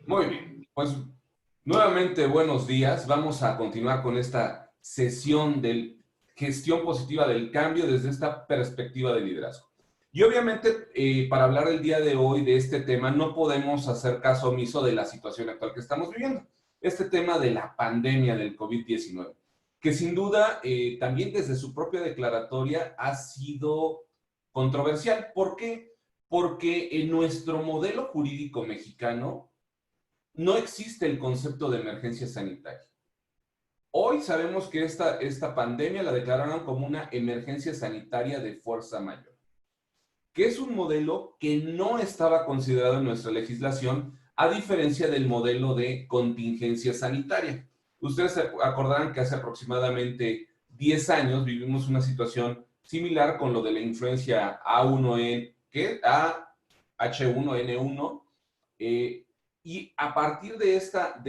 Muy bien, pues nuevamente buenos días. Vamos a continuar con esta sesión de gestión positiva del cambio desde esta perspectiva de liderazgo. Y obviamente, para hablar el día de hoy de este tema, no podemos hacer caso omiso de la situación actual que estamos viviendo. Este tema de la pandemia del COVID-19, que sin duda también desde su propia declaratoria ha sido controversial. ¿Por qué? Porque en nuestro modelo jurídico mexicano, no existe el concepto de emergencia sanitaria. Hoy sabemos que esta pandemia la declararon como una emergencia sanitaria de fuerza mayor, que es un modelo que no estaba considerado en nuestra legislación, a diferencia del modelo de contingencia sanitaria. Ustedes se acordarán que hace aproximadamente 10 años vivimos una situación similar con lo de la influencia A1N, ¿qué? H1N1, y a partir de esta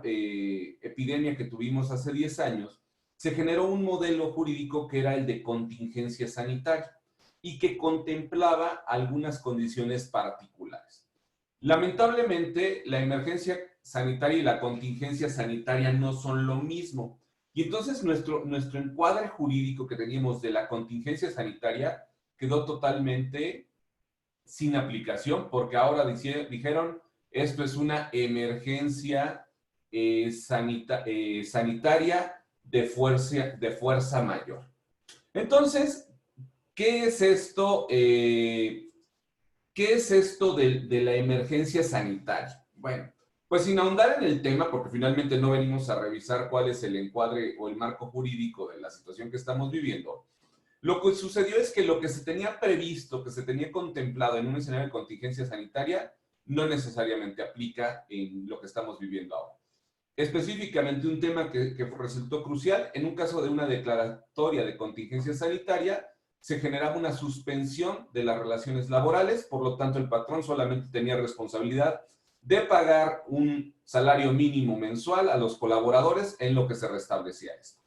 epidemia que tuvimos hace 10 años, se generó un modelo jurídico que era el de contingencia sanitaria y que contemplaba algunas condiciones particulares. Lamentablemente, la emergencia sanitaria y la contingencia sanitaria no son lo mismo. Y entonces nuestro encuadre jurídico que teníamos de la contingencia sanitaria quedó totalmente sin aplicación, porque ahora dijeron, esto es una emergencia sanitaria de fuerza mayor. Entonces, ¿qué es esto? ¿Qué es esto de la emergencia sanitaria? Bueno, pues sin ahondar en el tema, porque finalmente no venimos a revisar cuál es el encuadre o el marco jurídico de la situación que estamos viviendo. Lo que sucedió es que lo que se tenía previsto, que se tenía contemplado en un escenario de contingencia sanitaria, no necesariamente aplica en lo que estamos viviendo ahora. Específicamente un tema que resultó crucial, en un caso de una declaratoria de contingencia sanitaria, se generaba una suspensión de las relaciones laborales, por lo tanto el patrón solamente tenía responsabilidad de pagar un salario mínimo mensual a los colaboradores en lo que se restablecía esto.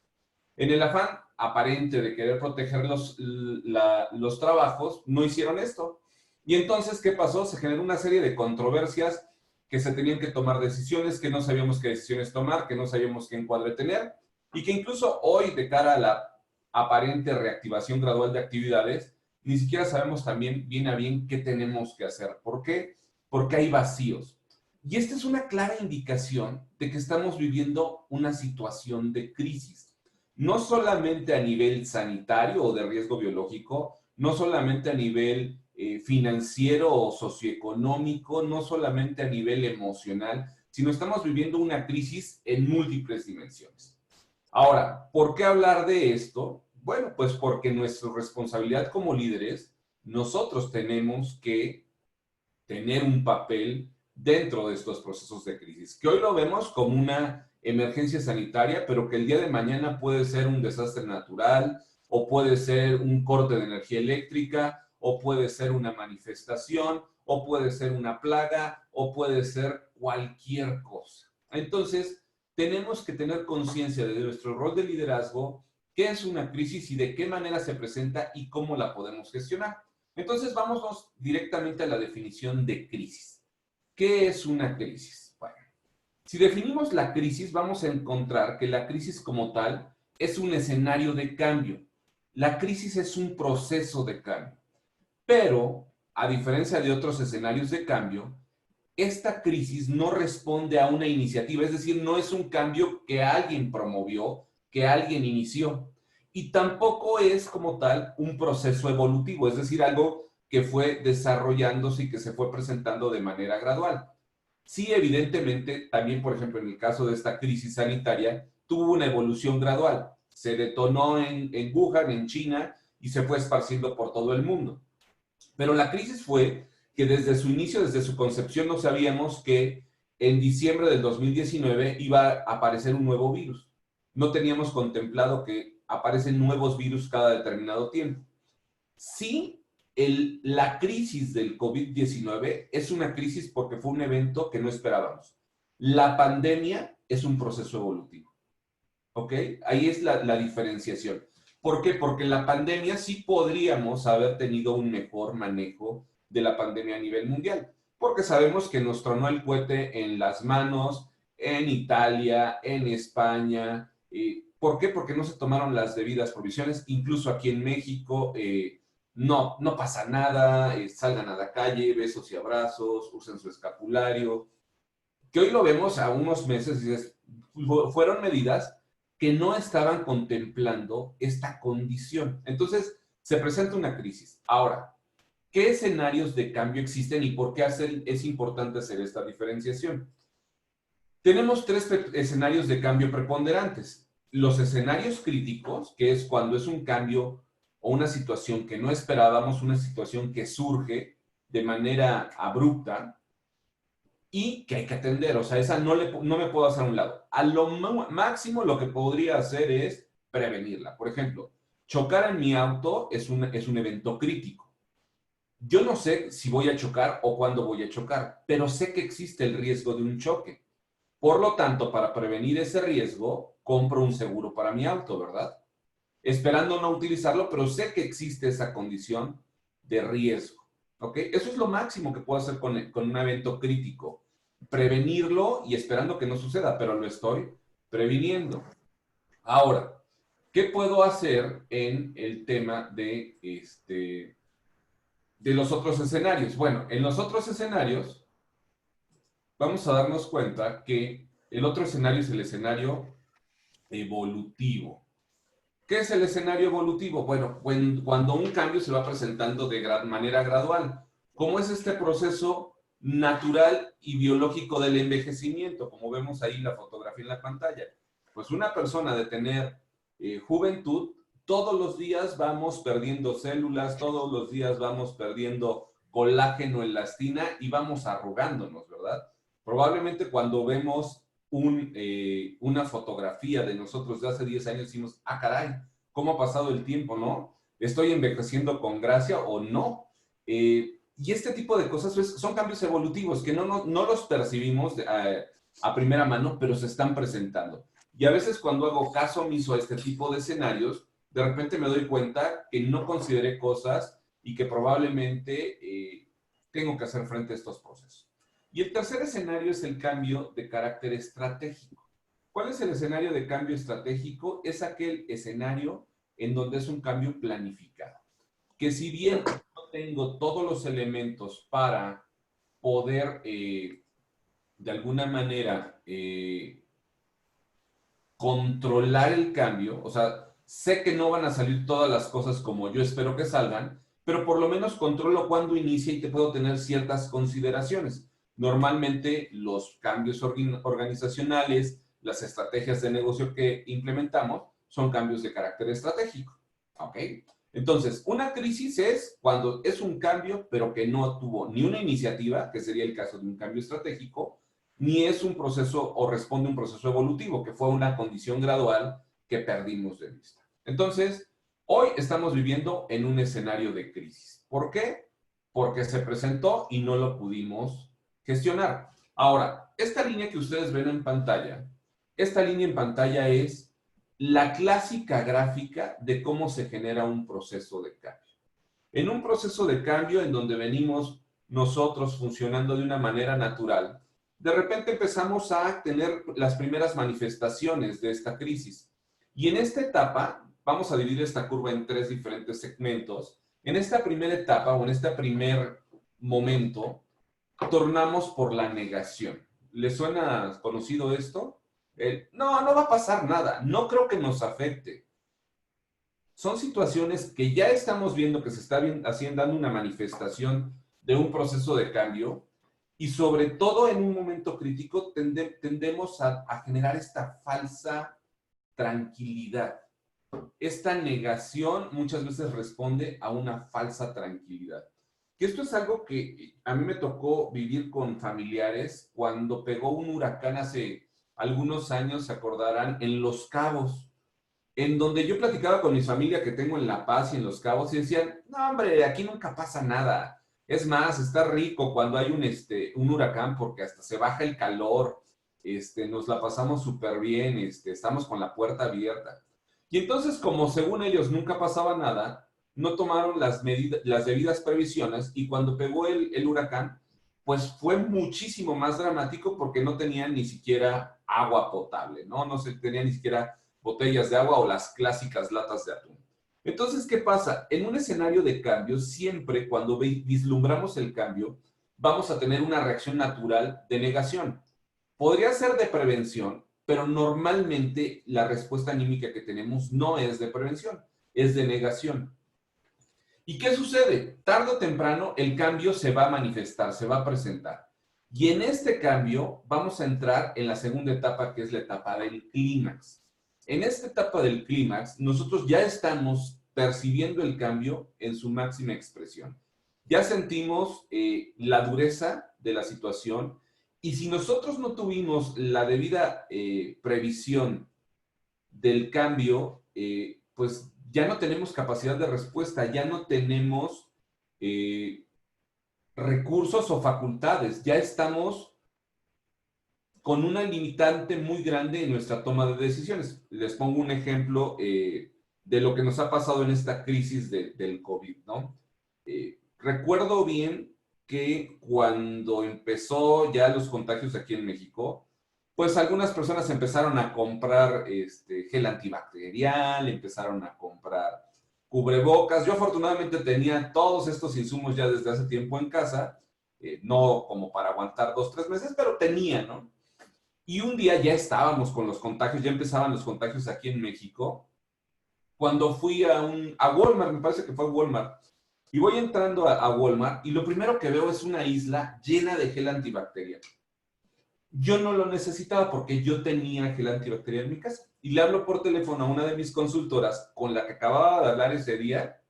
En el afán aparente de querer proteger los trabajos, no hicieron esto. Y entonces, ¿qué pasó? Se generó una serie de controversias, que se tenían que tomar decisiones, que no sabíamos qué decisiones tomar, que no sabíamos qué encuadre tener, y que incluso hoy, de cara a la aparente reactivación gradual de actividades, ni siquiera sabemos también bien a bien qué tenemos que hacer. ¿Por qué? Porque hay vacíos. Y esta es una clara indicación de que estamos viviendo una situación de crisis, no solamente a nivel sanitario o de riesgo biológico, no solamente a nivel financiero o socioeconómico, no solamente a nivel emocional, sino estamos viviendo una crisis en múltiples dimensiones. Ahora, ¿por qué hablar de esto? Bueno, pues porque nuestra responsabilidad como líderes, nosotros tenemos que tener un papel dentro de estos procesos de crisis, que hoy lo vemos como una emergencia sanitaria, pero que el día de mañana puede ser un desastre natural, o puede ser un corte de energía eléctrica, o puede ser una manifestación, o puede ser una plaga, o puede ser cualquier cosa. Entonces, tenemos que tener conciencia de nuestro rol de liderazgo, qué es una crisis y de qué manera se presenta y cómo la podemos gestionar. Entonces, vámonos directamente a la definición de crisis. ¿Qué es una crisis? Bueno, si definimos la crisis, vamos a encontrar que la crisis como tal es un escenario de cambio. La crisis es un proceso de cambio. Pero, a diferencia de otros escenarios de cambio, esta crisis no responde a una iniciativa, es decir, no es un cambio que alguien promovió, que alguien inició, y tampoco es como tal un proceso evolutivo, es decir, algo que fue desarrollándose y que se fue presentando de manera gradual. Sí, evidentemente, también, por ejemplo, en el caso de esta crisis sanitaria, tuvo una evolución gradual. Se detonó en Wuhan, en China, y se fue esparciendo por todo el mundo. Pero la crisis fue que desde su inicio, desde su concepción, no sabíamos que en diciembre del 2019 iba a aparecer un nuevo virus. No teníamos contemplado que aparecen nuevos virus cada determinado tiempo. Sí, la crisis del COVID-19 es una crisis porque fue un evento que no esperábamos. La pandemia es un proceso evolutivo. ¿Ok? Ahí es la diferenciación. ¿Por qué? Porque la pandemia sí podríamos haber tenido un mejor manejo de la pandemia a nivel mundial. porque sabemos que nos tronó el cohete en las manos, en Italia, en España. ¿Por qué? Porque no se tomaron las debidas provisiones. Incluso aquí en México, no pasa nada, salgan a la calle, besos y abrazos, usen su escapulario. Que hoy lo vemos a unos meses y dices, fueron medidas que no estaban contemplando esta condición. Entonces, se presenta una crisis. Ahora, ¿qué escenarios de cambio existen y por qué es importante hacer esta diferenciación? Tenemos tres escenarios de cambio preponderantes. Los escenarios críticos, que es cuando es un cambio o una situación que no esperábamos, una situación que surge de manera abrupta y que hay que atender. O sea, esa no me puedo hacer a un lado. A lo máximo lo que podría hacer es prevenirla. Por ejemplo, chocar en mi auto es un evento crítico. Yo no sé si voy a chocar o cuándo voy a chocar, pero sé que existe el riesgo de un choque. Por lo tanto, para prevenir ese riesgo, compro un seguro para mi auto, ¿verdad? Esperando no utilizarlo, pero sé que existe esa condición de riesgo. ¿Ok? Eso es lo máximo que puedo hacer con un evento crítico. Prevenirlo y esperando que no suceda, pero lo estoy previniendo. Ahora, ¿qué puedo hacer en el tema de los otros escenarios? Bueno, en los otros escenarios vamos a darnos cuenta que el otro escenario es el escenario evolutivo. ¿Qué es el escenario evolutivo? Bueno, cuando un cambio se va presentando de manera gradual. ¿Cómo es este proceso natural y biológico del envejecimiento? Como vemos ahí la fotografía en la pantalla. Pues una persona de tener juventud, todos los días vamos perdiendo células, todos los días vamos perdiendo colágeno, elastina y vamos arrugándonos, ¿verdad? Probablemente cuando vemos una fotografía de nosotros de hace 10 años decimos, ah, caray, ¿cómo ha pasado el tiempo, no? ¿Estoy envejeciendo con gracia o no? Y este tipo de cosas pues, son cambios evolutivos que no los percibimos a primera mano, pero se están presentando. Y a veces cuando hago caso omiso a este tipo de escenarios, de repente me doy cuenta que no consideré cosas y que probablemente tengo que hacer frente a estos procesos. Y el tercer escenario es el cambio de carácter estratégico. ¿Cuál es el escenario de cambio estratégico? Es aquel escenario en donde es un cambio planificado. Que si bien no tengo todos los elementos para poder, de alguna manera, controlar el cambio, o sea, sé que no van a salir todas las cosas como yo espero que salgan, pero por lo menos controlo cuándo inicia y te puedo tener ciertas consideraciones. Normalmente los cambios organizacionales, las estrategias de negocio que implementamos son cambios de carácter estratégico. ¿Ok? Entonces, una crisis es cuando es un cambio, pero que no tuvo ni una iniciativa, que sería el caso de un cambio estratégico, ni es un proceso o responde a un proceso evolutivo, que fue una condición gradual que perdimos de vista. Entonces, hoy estamos viviendo en un escenario de crisis. ¿Por qué? Porque se presentó y no lo pudimos gestionar. Ahora, esta línea que ustedes ven en pantalla, esta línea en pantalla es la clásica gráfica de cómo se genera un proceso de cambio. En un proceso de cambio en donde venimos nosotros funcionando de una manera natural, de repente empezamos a tener las primeras manifestaciones de esta crisis. Y en esta etapa, vamos a dividir esta curva en tres diferentes segmentos. En esta primera etapa o en este primer momento, tornamos por la negación. ¿Les suena conocido esto? No va a pasar nada, no creo que nos afecte. Son situaciones que ya estamos viendo que se está dando una manifestación de un proceso de cambio y sobre todo en un momento crítico tendemos a generar esta falsa tranquilidad. Esta negación muchas veces responde a una falsa tranquilidad. Que esto es algo que a mí me tocó vivir con familiares cuando pegó un huracán hace algunos años, se acordarán, en Los Cabos, en donde yo platicaba con mi familia que tengo en La Paz y en Los Cabos y decían, no hombre, aquí nunca pasa nada. Es más, está rico cuando hay un huracán porque hasta se baja el calor, nos la pasamos súper bien, estamos con la puerta abierta. Y entonces, como según ellos nunca pasaba nada, no tomaron las debidas previsiones y cuando pegó el huracán, pues fue muchísimo más dramático porque no tenían ni siquiera agua potable, ¿no? No se tenían ni siquiera botellas de agua o las clásicas latas de atún. Entonces, ¿qué pasa? En un escenario de cambio, siempre cuando vislumbramos el cambio, vamos a tener una reacción natural de negación. Podría ser de prevención, pero normalmente la respuesta anímica que tenemos no es de prevención, es de negación. ¿Y qué sucede? Tarde o temprano el cambio se va a manifestar, se va a presentar. Y en este cambio vamos a entrar en la segunda etapa, que es la etapa del clímax. En esta etapa del clímax, nosotros ya estamos percibiendo el cambio en su máxima expresión. Ya sentimos la dureza de la situación y si nosotros no tuvimos la debida previsión del cambio, pues ya no tenemos capacidad de respuesta, ya no tenemos recursos o facultades, ya estamos con una limitante muy grande en nuestra toma de decisiones. Les pongo un ejemplo de lo que nos ha pasado en esta crisis del COVID, ¿no? Recuerdo bien que cuando empezó ya los contagios aquí en México, pues algunas personas empezaron a comprar gel antibacterial, empezaron a comprar cubrebocas. Yo afortunadamente tenía todos estos insumos ya desde hace tiempo en casa, no como para aguantar 2, 3 meses, pero tenía, ¿no? Y un día ya estábamos con los contagios, ya empezaban los contagios aquí en México, cuando fui a Walmart, me parece que fue Walmart, y voy entrando a Walmart y lo primero que veo es una isla llena de gel antibacterial. Yo no lo necesitaba porque yo tenía gel antibacterial en mi casa. Y le hablo por teléfono a una de mis consultoras con la que acababa de hablar ese día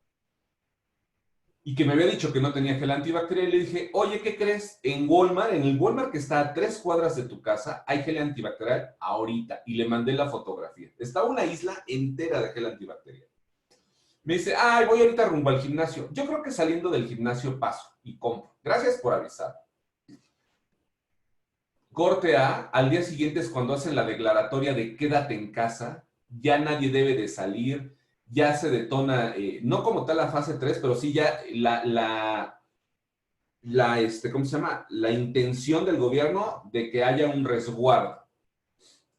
y que me había dicho que no tenía gel antibacterial. Le dije, oye, ¿qué crees? En Walmart, en el Walmart que está a 3 cuadras de tu casa, hay gel antibacterial ahorita. Y le mandé la fotografía. Está una isla entera de gel antibacterial. Me dice, ay, voy ahorita rumbo al gimnasio. Yo creo que saliendo del gimnasio paso y compro. Gracias por avisar. Corte A, al día siguiente es cuando hacen la declaratoria de quédate en casa, ya nadie debe de salir, ya se detona, no como tal la fase 3, pero sí ya ¿cómo se llama? La intención del gobierno de que haya un resguardo.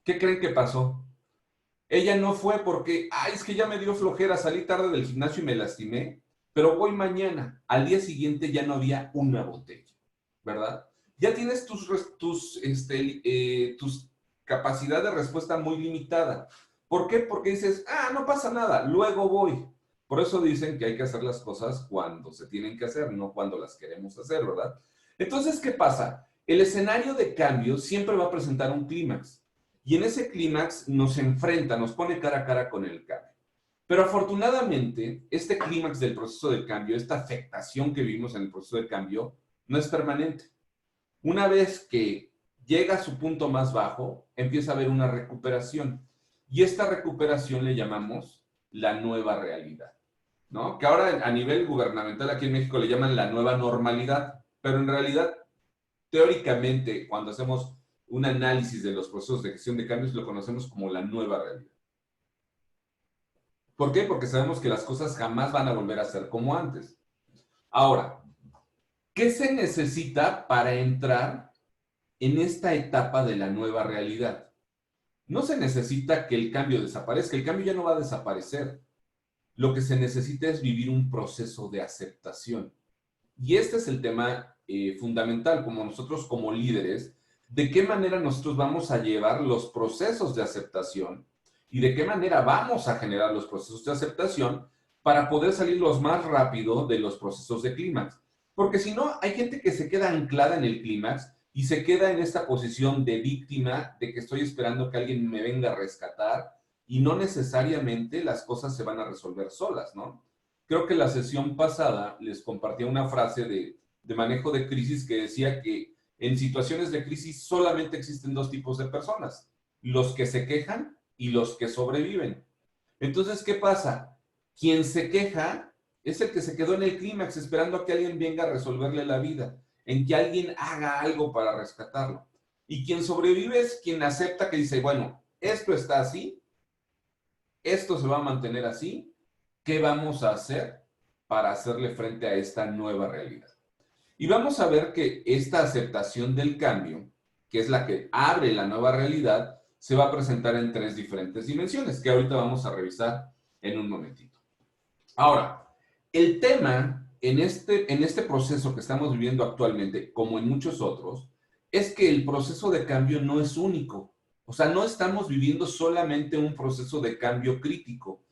¿Qué creen que pasó? Ella no fue porque, ay, es que ya me dio flojera, salí tarde del gimnasio y me lastimé, pero voy mañana. Al día siguiente ya no había una botella, ¿verdad? Ya tienes tus capacidad de respuesta muy limitada. ¿Por qué? Porque dices, no pasa nada, luego voy. Por eso dicen que hay que hacer las cosas cuando se tienen que hacer, no cuando las queremos hacer, ¿verdad? Entonces, ¿qué pasa? El escenario de cambio siempre va a presentar un clímax. Y en ese clímax nos enfrenta, nos pone cara a cara con el cambio. Pero afortunadamente, este clímax del proceso de cambio, esta afectación que vivimos en el proceso de cambio, no es permanente. Una vez que llega a su punto más bajo, empieza a haber una recuperación. Y esta recuperación le llamamos la nueva realidad, ¿no? Que ahora a nivel gubernamental aquí en México le llaman la nueva normalidad, pero en realidad, teóricamente, cuando hacemos un análisis de los procesos de gestión de cambios, lo conocemos como la nueva realidad. ¿Por qué? Porque sabemos que las cosas jamás van a volver a ser como antes. Ahora, ¿qué se necesita para entrar en esta etapa de la nueva realidad? No se necesita que el cambio desaparezca, el cambio ya no va a desaparecer. Lo que se necesita es vivir un proceso de aceptación. Y este es el tema fundamental, como nosotros como líderes, de qué manera nosotros vamos a llevar los procesos de aceptación y de qué manera vamos a generar los procesos de aceptación para poder salir los más rápido de los procesos de clímax. Porque si no, hay gente que se queda anclada en el clímax y se queda en esta posición de víctima, de que estoy esperando que alguien me venga a rescatar y no necesariamente las cosas se van a resolver solas, ¿no? Creo que la sesión pasada les compartía una frase de manejo de crisis que decía que en situaciones de crisis solamente existen 2 tipos de personas, los que se quejan y los que sobreviven. Entonces, ¿qué pasa? Quien se queja es el que se quedó en el clímax esperando a que alguien venga a resolverle la vida, en que alguien haga algo para rescatarlo. Y quien sobrevive es quien acepta que dice, bueno, esto está así, esto se va a mantener así, ¿qué vamos a hacer para hacerle frente a esta nueva realidad? Y vamos a ver que esta aceptación del cambio, que es la que abre la nueva realidad, se va a presentar en 3 diferentes dimensiones, que ahorita vamos a revisar en un momentito. Ahora, el tema en este proceso que estamos viviendo actualmente, como en muchos otros, es que el proceso de cambio no es único. O sea, no estamos viviendo solamente un proceso de cambio crítico.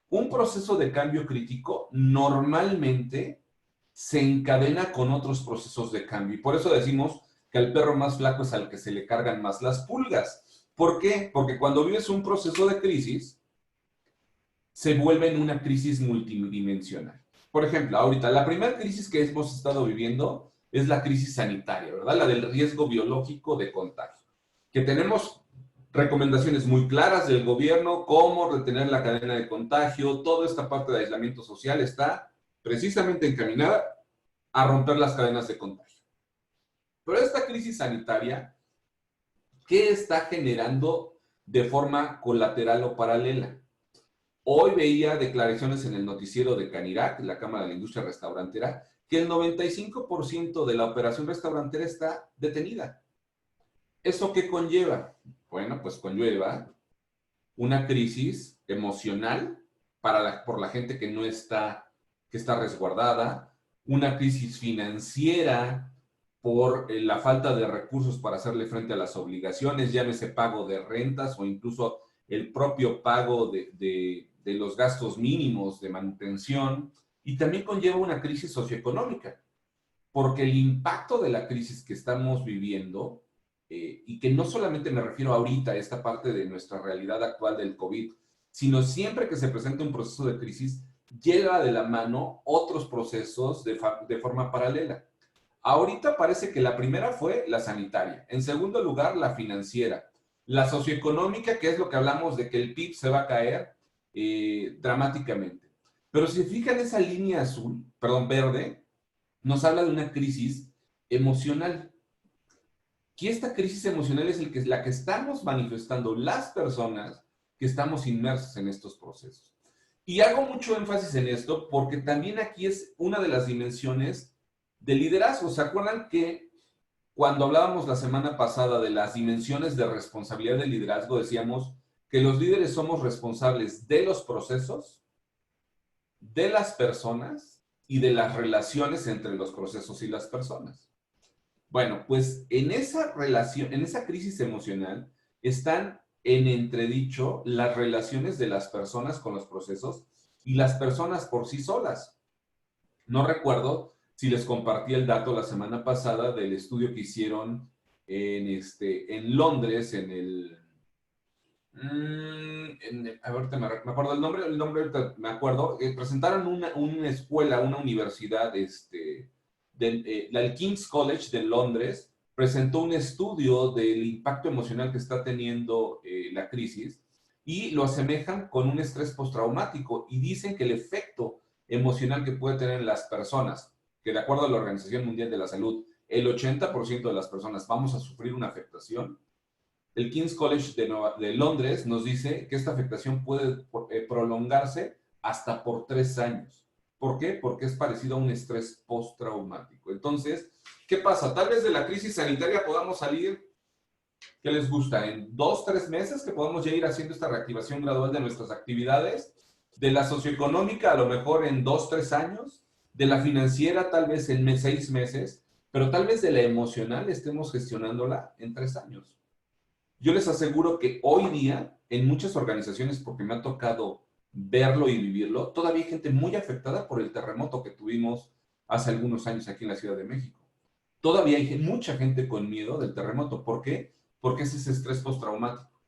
Un proceso de cambio crítico normalmente se encadena con otros procesos de cambio. Y por eso decimos que al perro más flaco es al que se le cargan más las pulgas. ¿Por qué? Porque cuando vives un proceso de crisis, se vuelve en una crisis multidimensional. Por ejemplo, ahorita, la primera crisis que hemos estado viviendo es la crisis sanitaria, ¿verdad? La del riesgo biológico de contagio. Que tenemos recomendaciones muy claras del gobierno, cómo retener la cadena de contagio, toda esta parte de aislamiento social está precisamente encaminada a romper las cadenas de contagio. Pero esta crisis sanitaria, ¿qué está generando de forma colateral o paralela? Hoy veía declaraciones en el noticiero de Canirac, la Cámara de la Industria Restaurantera, que el 95% de la operación restaurantera está detenida. ¿Eso qué conlleva? Bueno, pues conlleva una crisis emocional por la gente que no está, que está resguardada, una crisis financiera por la falta de recursos para hacerle frente a las obligaciones, llámese pago de rentas o incluso el propio pago de los gastos mínimos de manutención, y también conlleva una crisis socioeconómica, porque el impacto de la crisis que estamos viviendo, y que no solamente me refiero ahorita a esta parte de nuestra realidad actual del COVID, sino siempre que se presenta un proceso de crisis, lleva de la mano otros procesos de forma paralela. Ahorita parece que la primera fue la sanitaria, en segundo lugar la financiera, la socioeconómica, que es lo que hablamos de que el PIB se va a caer dramáticamente. Pero si se fijan esa línea azul, perdón, verde, nos habla de una crisis emocional. Que esta crisis emocional es la que estamos manifestando las personas que estamos inmersos en estos procesos. Y hago mucho énfasis en esto porque también aquí es una de las dimensiones de liderazgo. ¿Se acuerdan que cuando hablábamos la semana pasada de las dimensiones de responsabilidad del liderazgo, decíamos que los líderes somos responsables de los procesos, de las personas y de las relaciones entre los procesos y las personas? Bueno, pues en esa relación, en esa crisis emocional, están en entredicho las relaciones de las personas con los procesos y las personas por sí solas. No recuerdo si les compartí el dato la semana pasada del estudio que hicieron en Londres, ahorita me acuerdo el nombre ahorita me acuerdo, presentaron una escuela, una universidad, el King's College de Londres, presentó un estudio del impacto emocional que está teniendo la crisis y lo asemejan con un estrés postraumático y dicen que el efecto emocional que puede tener en las personas, que de acuerdo a la Organización Mundial de la Salud, el 80% de las personas vamos a sufrir una afectación. El King's College de Londres nos dice que esta afectación puede prolongarse hasta por 3 años. ¿Por qué? Porque es parecido a un estrés postraumático. Entonces, ¿qué pasa? Tal vez de la crisis sanitaria podamos salir, ¿qué les gusta? En 2, 3 meses que podamos ya ir haciendo esta reactivación gradual de nuestras actividades. De la socioeconómica, a lo mejor en 2, 3 años. De la financiera, tal vez en 6 meses. Pero tal vez de la emocional estemos gestionándola en 3 años. Yo les aseguro que hoy día, en muchas organizaciones, porque me ha tocado verlo y vivirlo, todavía hay gente muy afectada por el terremoto que tuvimos hace algunos años aquí en la Ciudad de México. Todavía hay mucha gente con miedo del terremoto. ¿Por qué? Porque es ese estrés postraumático.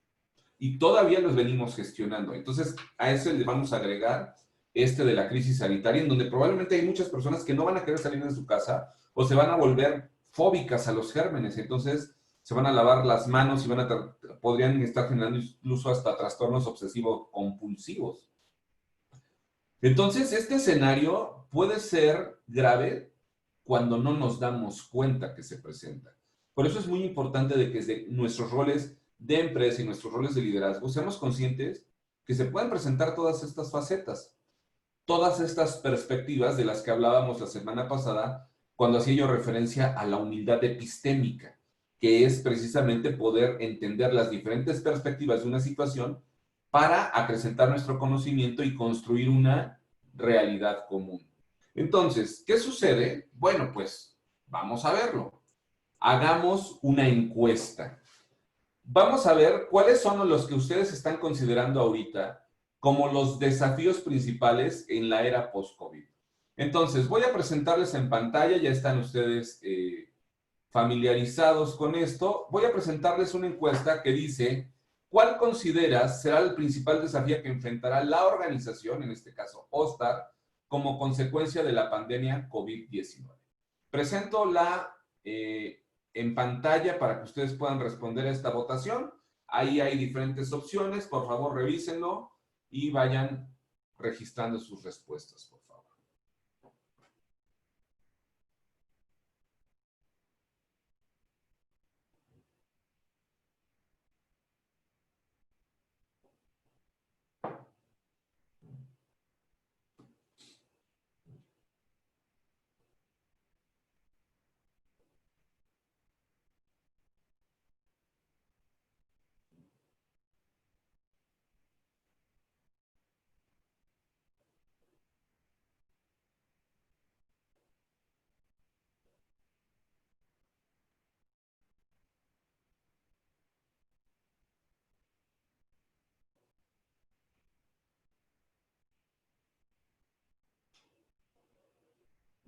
Y todavía los venimos gestionando. Entonces, a eso le vamos a agregar de la crisis sanitaria, en donde probablemente hay muchas personas que no van a querer salir de su casa o se van a volver fóbicas a los gérmenes. Entonces, se van a lavar las manos y podrían estar generando incluso hasta trastornos obsesivos compulsivos. Entonces, este escenario puede ser grave cuando no nos damos cuenta que se presenta. Por eso es muy importante de que desde nuestros roles de empresa y nuestros roles de liderazgo seamos conscientes que se pueden presentar todas estas facetas, todas estas perspectivas de las que hablábamos la semana pasada, cuando hacía yo referencia a la humildad epistémica, que es precisamente poder entender las diferentes perspectivas de una situación para acrecentar nuestro conocimiento y construir una realidad común. Entonces, ¿qué sucede? Bueno, pues vamos a verlo. Hagamos una encuesta. Vamos a ver cuáles son los que ustedes están considerando ahorita como los desafíos principales en la era post-COVID. Entonces, voy a presentarles en pantalla, ya están ustedes familiarizados con esto. Voy a presentarles una encuesta que dice, ¿cuál consideras será el principal desafío que enfrentará la organización, en este caso OSTAR, como consecuencia de la pandemia COVID-19? Presento en pantalla para que ustedes puedan responder a esta votación. Ahí hay diferentes opciones, por favor revísenlo y vayan registrando sus respuestas, por favor.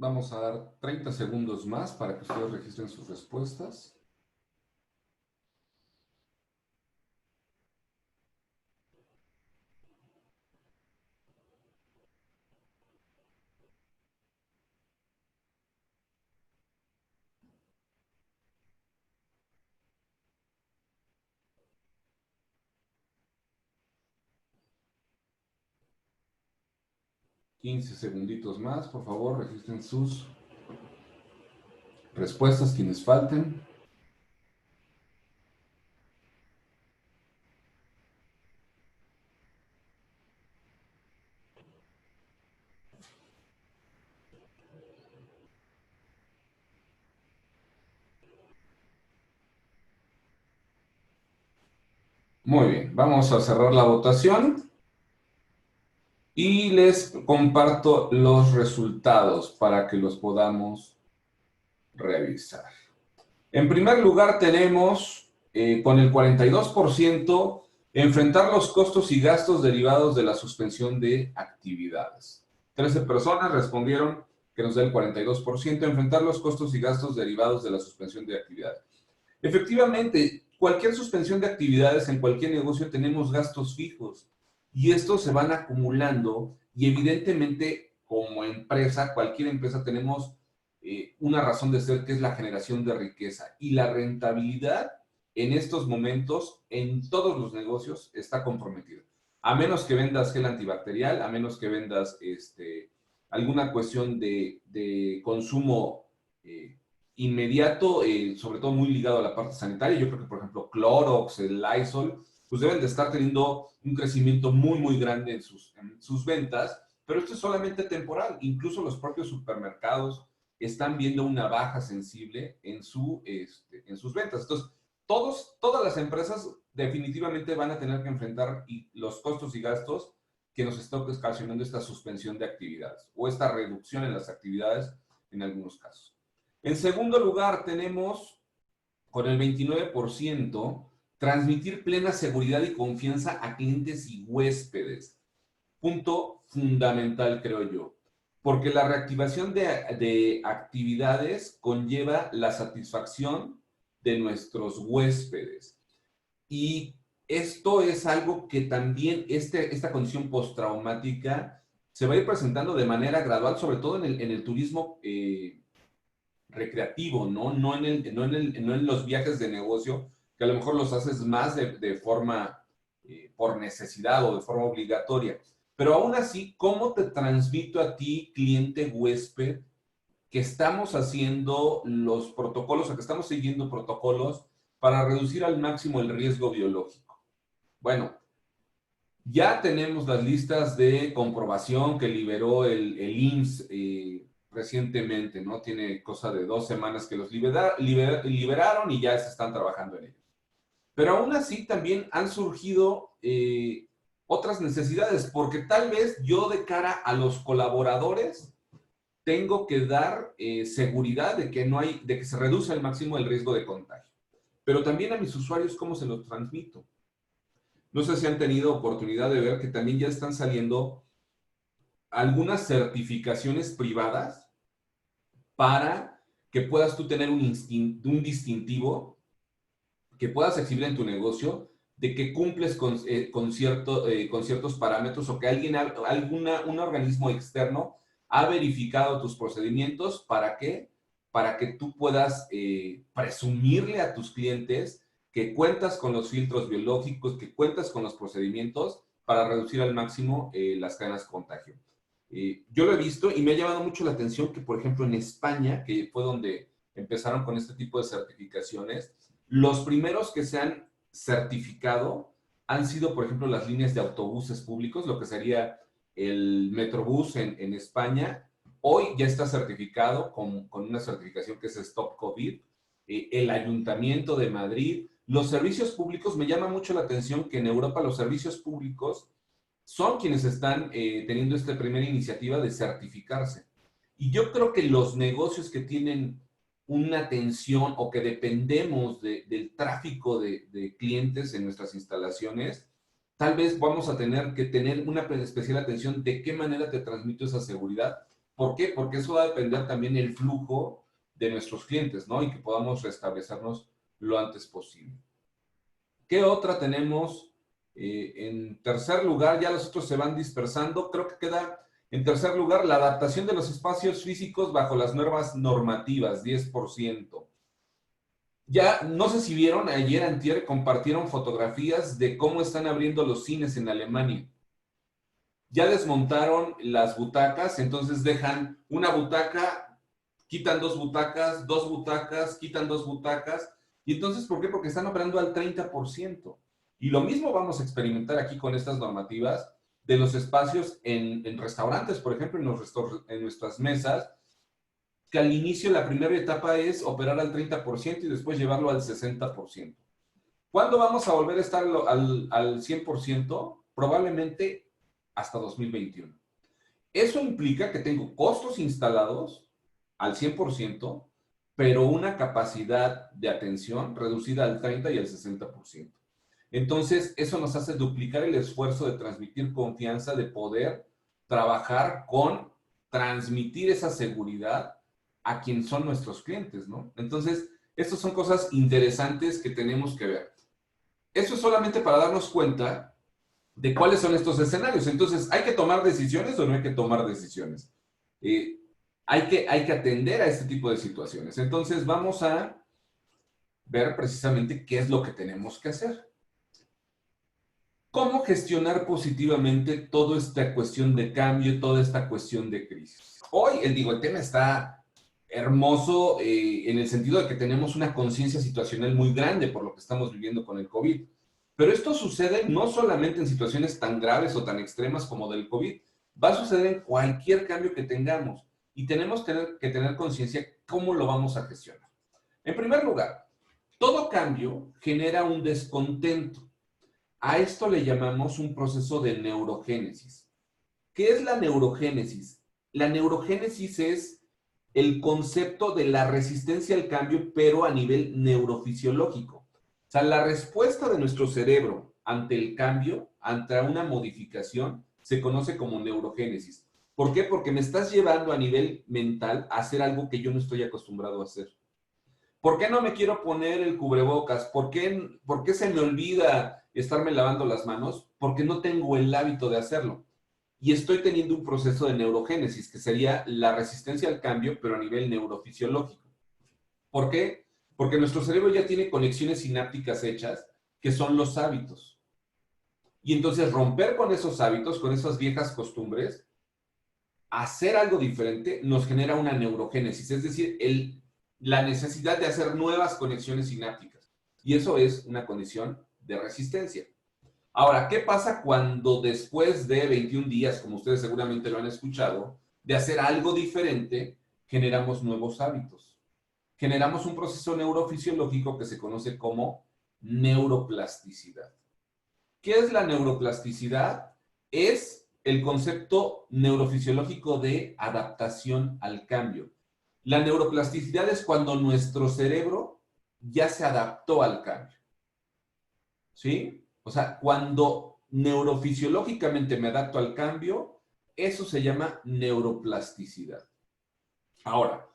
Vamos a dar 30 segundos más para que ustedes registren sus respuestas. $15 más, por favor, registren sus respuestas, quienes falten. Muy bien, vamos a cerrar la votación y les comparto los resultados para que los podamos revisar. En primer lugar tenemos, con el 42%, enfrentar los costos y gastos derivados de la suspensión de actividades. 13 personas respondieron que nos da el 42%, enfrentar los costos y gastos derivados de la suspensión de actividades. Efectivamente, cualquier suspensión de actividades en cualquier negocio tenemos gastos fijos y estos se van acumulando y evidentemente como empresa, cualquier empresa tenemos una razón de ser que es la generación de riqueza y la rentabilidad en estos momentos en todos los negocios está comprometida. A menos que vendas gel antibacterial, a menos que vendas alguna cuestión de consumo inmediato, sobre todo muy ligado a la parte sanitaria. Yo creo que, por ejemplo, Clorox, el Lysol, pues deben de estar teniendo un crecimiento muy, muy grande en sus ventas, pero esto es solamente temporal. Incluso los propios supermercados están viendo una baja sensible en sus ventas. Entonces, todas las empresas definitivamente van a tener que enfrentar los costos y gastos que nos está ocasionando esta suspensión de actividades o esta reducción en las actividades en algunos casos. En segundo lugar, tenemos con el 29%, transmitir plena seguridad y confianza a clientes y huéspedes. Punto fundamental, creo yo, porque la reactivación de actividades conlleva la satisfacción de nuestros huéspedes. Y esto es algo que también esta condición postraumática se va a ir presentando de manera gradual, sobre todo en el turismo recreativo, ¿no? No en los viajes de negocio, que a lo mejor los haces más de forma por necesidad o de forma obligatoria. Pero aún así, ¿cómo te transmito a ti, cliente huésped, que estamos haciendo los protocolos o que estamos siguiendo protocolos para reducir al máximo el riesgo biológico? Bueno, ya tenemos las listas de comprobación que liberó el IMSS recientemente, ¿no? Tiene cosa de 2 semanas que los liberaron y ya se están trabajando en ello. Pero aún así también han surgido otras necesidades, porque tal vez yo de cara a los colaboradores tengo que dar seguridad de que de que se reduce al máximo el riesgo de contagio. Pero también a mis usuarios, ¿cómo se los transmito? No sé si han tenido oportunidad de ver que también ya están saliendo algunas certificaciones privadas para que puedas tú tener un distintivo que puedas exhibir en tu negocio de que cumples con ciertos parámetros o que un organismo externo ha verificado tus procedimientos. ¿Para qué? Para que tú puedas presumirle a tus clientes que cuentas con los filtros biológicos, que cuentas con los procedimientos para reducir al máximo las cadenas de contagio. Yo lo he visto y me ha llamado mucho la atención que, por ejemplo, en España, que fue donde empezaron con este tipo de certificaciones, los primeros que se han certificado han sido, por ejemplo, las líneas de autobuses públicos, lo que sería el Metrobús en España. Hoy ya está certificado con una certificación que es Stop COVID. El Ayuntamiento de Madrid. Los servicios públicos, me llama mucho la atención que en Europa los servicios públicos son quienes están teniendo esta primera iniciativa de certificarse. Y yo creo que los negocios que tienen una atención o que dependemos del tráfico de clientes en nuestras instalaciones, tal vez vamos a tener que tener una especial atención de qué manera te transmito esa seguridad. ¿Por qué? Porque eso va a depender también el flujo de nuestros clientes, ¿no? Y que podamos restablecernos lo antes posible. ¿Qué otra tenemos? En tercer lugar, ya los otros se van dispersando. Creo que queda en tercer lugar la adaptación de los espacios físicos bajo las nuevas normativas, 10%. Ya, no sé si vieron, ayer antier compartieron fotografías de cómo están abriendo los cines en Alemania. Ya desmontaron las butacas, entonces dejan una butaca, quitan dos butacas, quitan dos butacas. ¿Y entonces por qué? Porque están operando al 30%. Y lo mismo vamos a experimentar aquí con estas normativas de los espacios en restaurantes, por ejemplo, en nuestras mesas, que al inicio la primera etapa es operar al 30% y después llevarlo al 60%. ¿Cuándo vamos a volver a estar al 100%? Probablemente hasta 2021. Eso implica que tengo costos instalados al 100%, pero una capacidad de atención reducida al 30 y al 60%. Entonces, eso nos hace duplicar el esfuerzo de transmitir confianza, de poder trabajar con transmitir esa seguridad a quien son nuestros clientes, ¿no? Entonces, estas son cosas interesantes que tenemos que ver. Eso es solamente para darnos cuenta de cuáles son estos escenarios. Entonces, ¿hay que tomar decisiones o no hay que tomar decisiones? Hay que atender a este tipo de situaciones. Entonces, vamos a ver precisamente qué es lo que tenemos que hacer. ¿Cómo gestionar positivamente toda esta cuestión de cambio, toda esta cuestión de crisis? Hoy, el tema está hermoso en el sentido de que tenemos una conciencia situacional muy grande por lo que estamos viviendo con el COVID. Pero esto sucede no solamente en situaciones tan graves o tan extremas como del COVID, va a suceder en cualquier cambio que tengamos y tenemos que tener conciencia cómo lo vamos a gestionar. En primer lugar, todo cambio genera un descontento. A esto le llamamos un proceso de neurogénesis. ¿Qué es la neurogénesis? La neurogénesis es el concepto de la resistencia al cambio, pero a nivel neurofisiológico. O sea, la respuesta de nuestro cerebro ante el cambio, ante una modificación, se conoce como neurogénesis. ¿Por qué? Porque me estás llevando a nivel mental a hacer algo que yo no estoy acostumbrado a hacer. ¿Por qué no me quiero poner el cubrebocas? ¿Por qué se me olvida estarme lavando las manos? Porque no tengo el hábito de hacerlo. Y estoy teniendo un proceso de neurogénesis, que sería la resistencia al cambio, pero a nivel neurofisiológico. ¿Por qué? Porque nuestro cerebro ya tiene conexiones sinápticas hechas, que son los hábitos. Y entonces romper con esos hábitos, con esas viejas costumbres, hacer algo diferente, nos genera una neurogénesis, es decir, la necesidad de hacer nuevas conexiones sinápticas. Y eso es una condición de resistencia. Ahora, ¿qué pasa cuando después de 21 días, como ustedes seguramente lo han escuchado, de hacer algo diferente, generamos nuevos hábitos. Generamos un proceso neurofisiológico que se conoce como neuroplasticidad. ¿Qué es la neuroplasticidad? Es el concepto neurofisiológico de adaptación al cambio. La neuroplasticidad es cuando nuestro cerebro ya se adaptó al cambio. ¿Sí? O sea, cuando neurofisiológicamente me adapto al cambio, eso se llama neuroplasticidad. Ahora,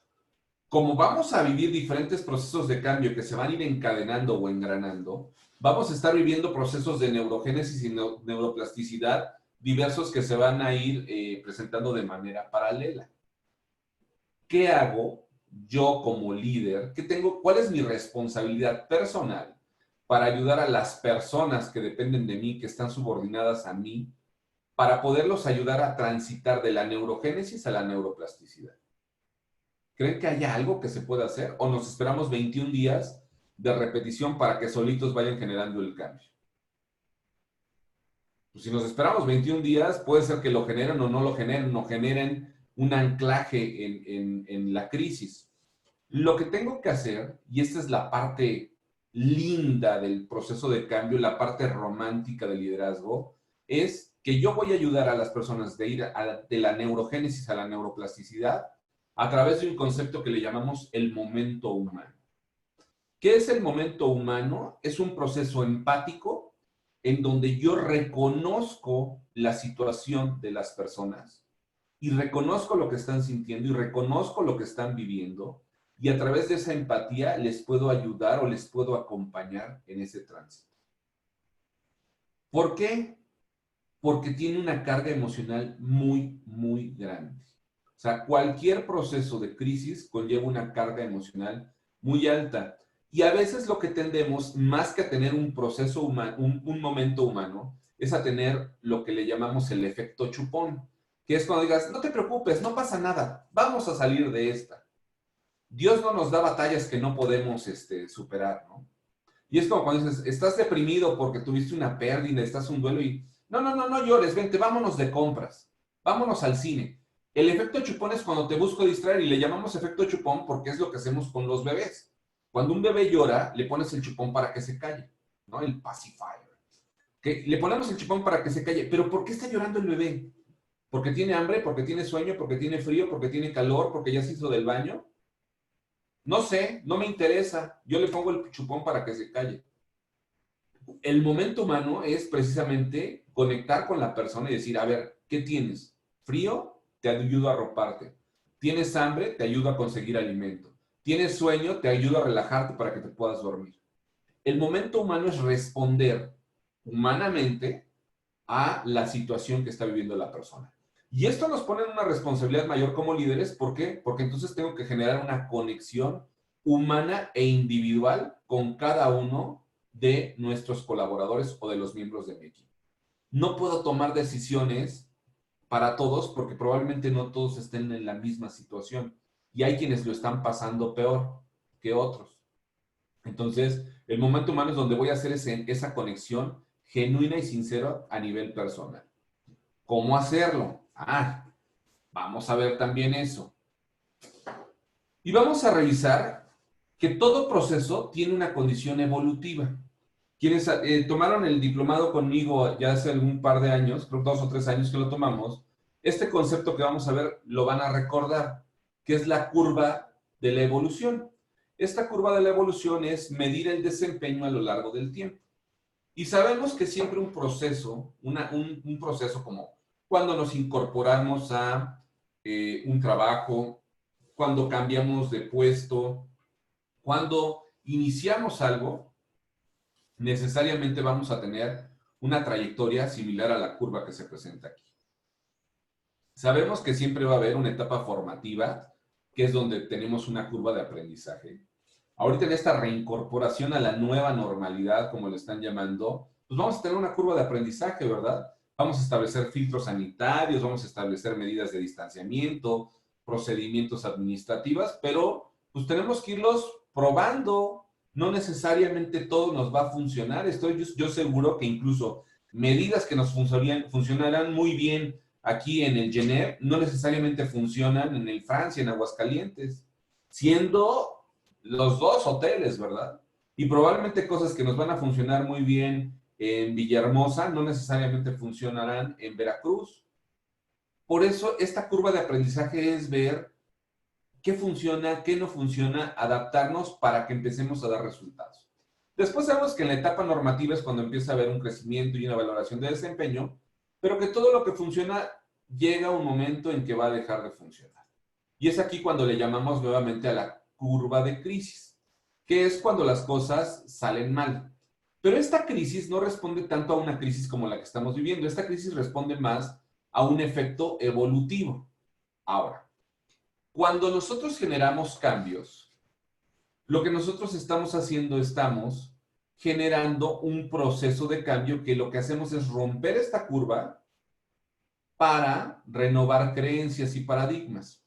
como vamos a vivir diferentes procesos de cambio que se van a ir encadenando o engranando, vamos a estar viviendo procesos de neurogénesis y neuroplasticidad diversos que se van a ir presentando de manera paralela. ¿Qué hago yo como líder? ¿Cuál es mi responsabilidad personal para ayudar a las personas que dependen de mí, que están subordinadas a mí, para poderlos ayudar a transitar de la neurogénesis a la neuroplasticidad? ¿Creen que haya algo que se pueda hacer? ¿O nos esperamos 21 días de repetición para que solitos vayan generando el cambio? Pues si nos esperamos 21 días, puede ser que lo generen o no lo generen, o generen un anclaje en la crisis. Lo que tengo que hacer, y esta es la parte linda del proceso de cambio, la parte romántica del liderazgo, es que yo voy a ayudar a las personas de ir de la neurogénesis a la neuroplasticidad a través de un concepto que le llamamos el momento humano. ¿Qué es el momento humano? Es un proceso empático en donde yo reconozco la situación de las personas y reconozco lo que están sintiendo y reconozco lo que están viviendo, y a través de esa empatía les puedo ayudar o les puedo acompañar en ese tránsito. ¿Por qué? Porque tiene una carga emocional muy, muy grande. O sea, cualquier proceso de crisis conlleva una carga emocional muy alta. Y a veces lo que tendemos, más que a tener un proceso humano, un momento humano, es a tener lo que le llamamos el efecto chupón, que es cuando digas, no te preocupes, no pasa nada, vamos a salir de esta. Dios no nos da batallas que no podemos superar, ¿no? Y es como cuando dices, estás deprimido porque tuviste una pérdida, estás en un duelo y, no llores, vente, vámonos de compras, vámonos al cine. El efecto chupón es cuando te busco distraer y le llamamos efecto chupón porque es lo que hacemos con los bebés. Cuando un bebé llora, le pones el chupón para que se calle, ¿no? El pacifier. Que le ponemos el chupón para que se calle. ¿Pero por qué está llorando el bebé? ¿Porque tiene hambre? ¿Porque tiene sueño? ¿Porque tiene frío? ¿Porque tiene calor? ¿Porque ya se hizo del baño? No sé, no me interesa. Yo le pongo el chupón para que se calle. El momento humano es precisamente conectar con la persona y decir, a ver, ¿qué tienes? ¿Frío? Te ayudo a arroparte. ¿Tienes hambre? Te ayudo a conseguir alimento. ¿Tienes sueño? Te ayudo a relajarte para que te puedas dormir. El momento humano es responder humanamente a la situación que está viviendo la persona. Y esto nos pone en una responsabilidad mayor como líderes. ¿Por qué? Porque entonces tengo que generar una conexión humana e individual con cada uno de nuestros colaboradores o de los miembros de mi equipo. No puedo tomar decisiones para todos porque probablemente no todos estén en la misma situación y hay quienes lo están pasando peor que otros. Entonces, el momento humano es donde voy a hacer esa conexión genuina y sincera a nivel personal. ¿Cómo hacerlo? Vamos a ver también eso. Y vamos a revisar que todo proceso tiene una condición evolutiva. Quienes tomaron el diplomado conmigo ya hace algún par de años, creo 2 o 3 años que lo tomamos, este concepto que vamos a ver lo van a recordar, que es la curva de la evolución. Esta curva de la evolución es medir el desempeño a lo largo del tiempo. Y sabemos que siempre un proceso, un proceso como cuando nos incorporamos a un trabajo, cuando cambiamos de puesto, cuando iniciamos algo, necesariamente vamos a tener una trayectoria similar a la curva que se presenta aquí. Sabemos que siempre va a haber una etapa formativa, que es donde tenemos una curva de aprendizaje. Ahorita en esta reincorporación a la nueva normalidad, como le están llamando, pues vamos a tener una curva de aprendizaje, ¿verdad? Vamos a establecer filtros sanitarios, vamos a establecer medidas de distanciamiento, procedimientos administrativos, pero pues tenemos que irlos probando. No necesariamente todo nos va a funcionar. Estoy yo seguro que incluso medidas que nos funcionarán muy bien aquí en el Genève no necesariamente funcionan en el Francia, en Aguascalientes, siendo los dos hoteles, ¿verdad? Y probablemente cosas que nos van a funcionar muy bien en Villahermosa no necesariamente funcionarán en Veracruz. Por eso esta curva de aprendizaje es ver qué funciona, qué no funciona, adaptarnos para que empecemos a dar resultados. Después sabemos que en la etapa normativa es cuando empieza a haber un crecimiento y una valoración de desempeño, pero que todo lo que funciona llega un momento en que va a dejar de funcionar. Y es aquí cuando le llamamos nuevamente a la curva de crisis, que es cuando las cosas salen mal. Pero esta crisis no responde tanto a una crisis como la que estamos viviendo. Esta crisis responde más a un efecto evolutivo. Ahora, cuando nosotros generamos cambios, lo que nosotros estamos haciendo, estamos generando un proceso de cambio que lo que hacemos es romper esta curva para renovar creencias y paradigmas.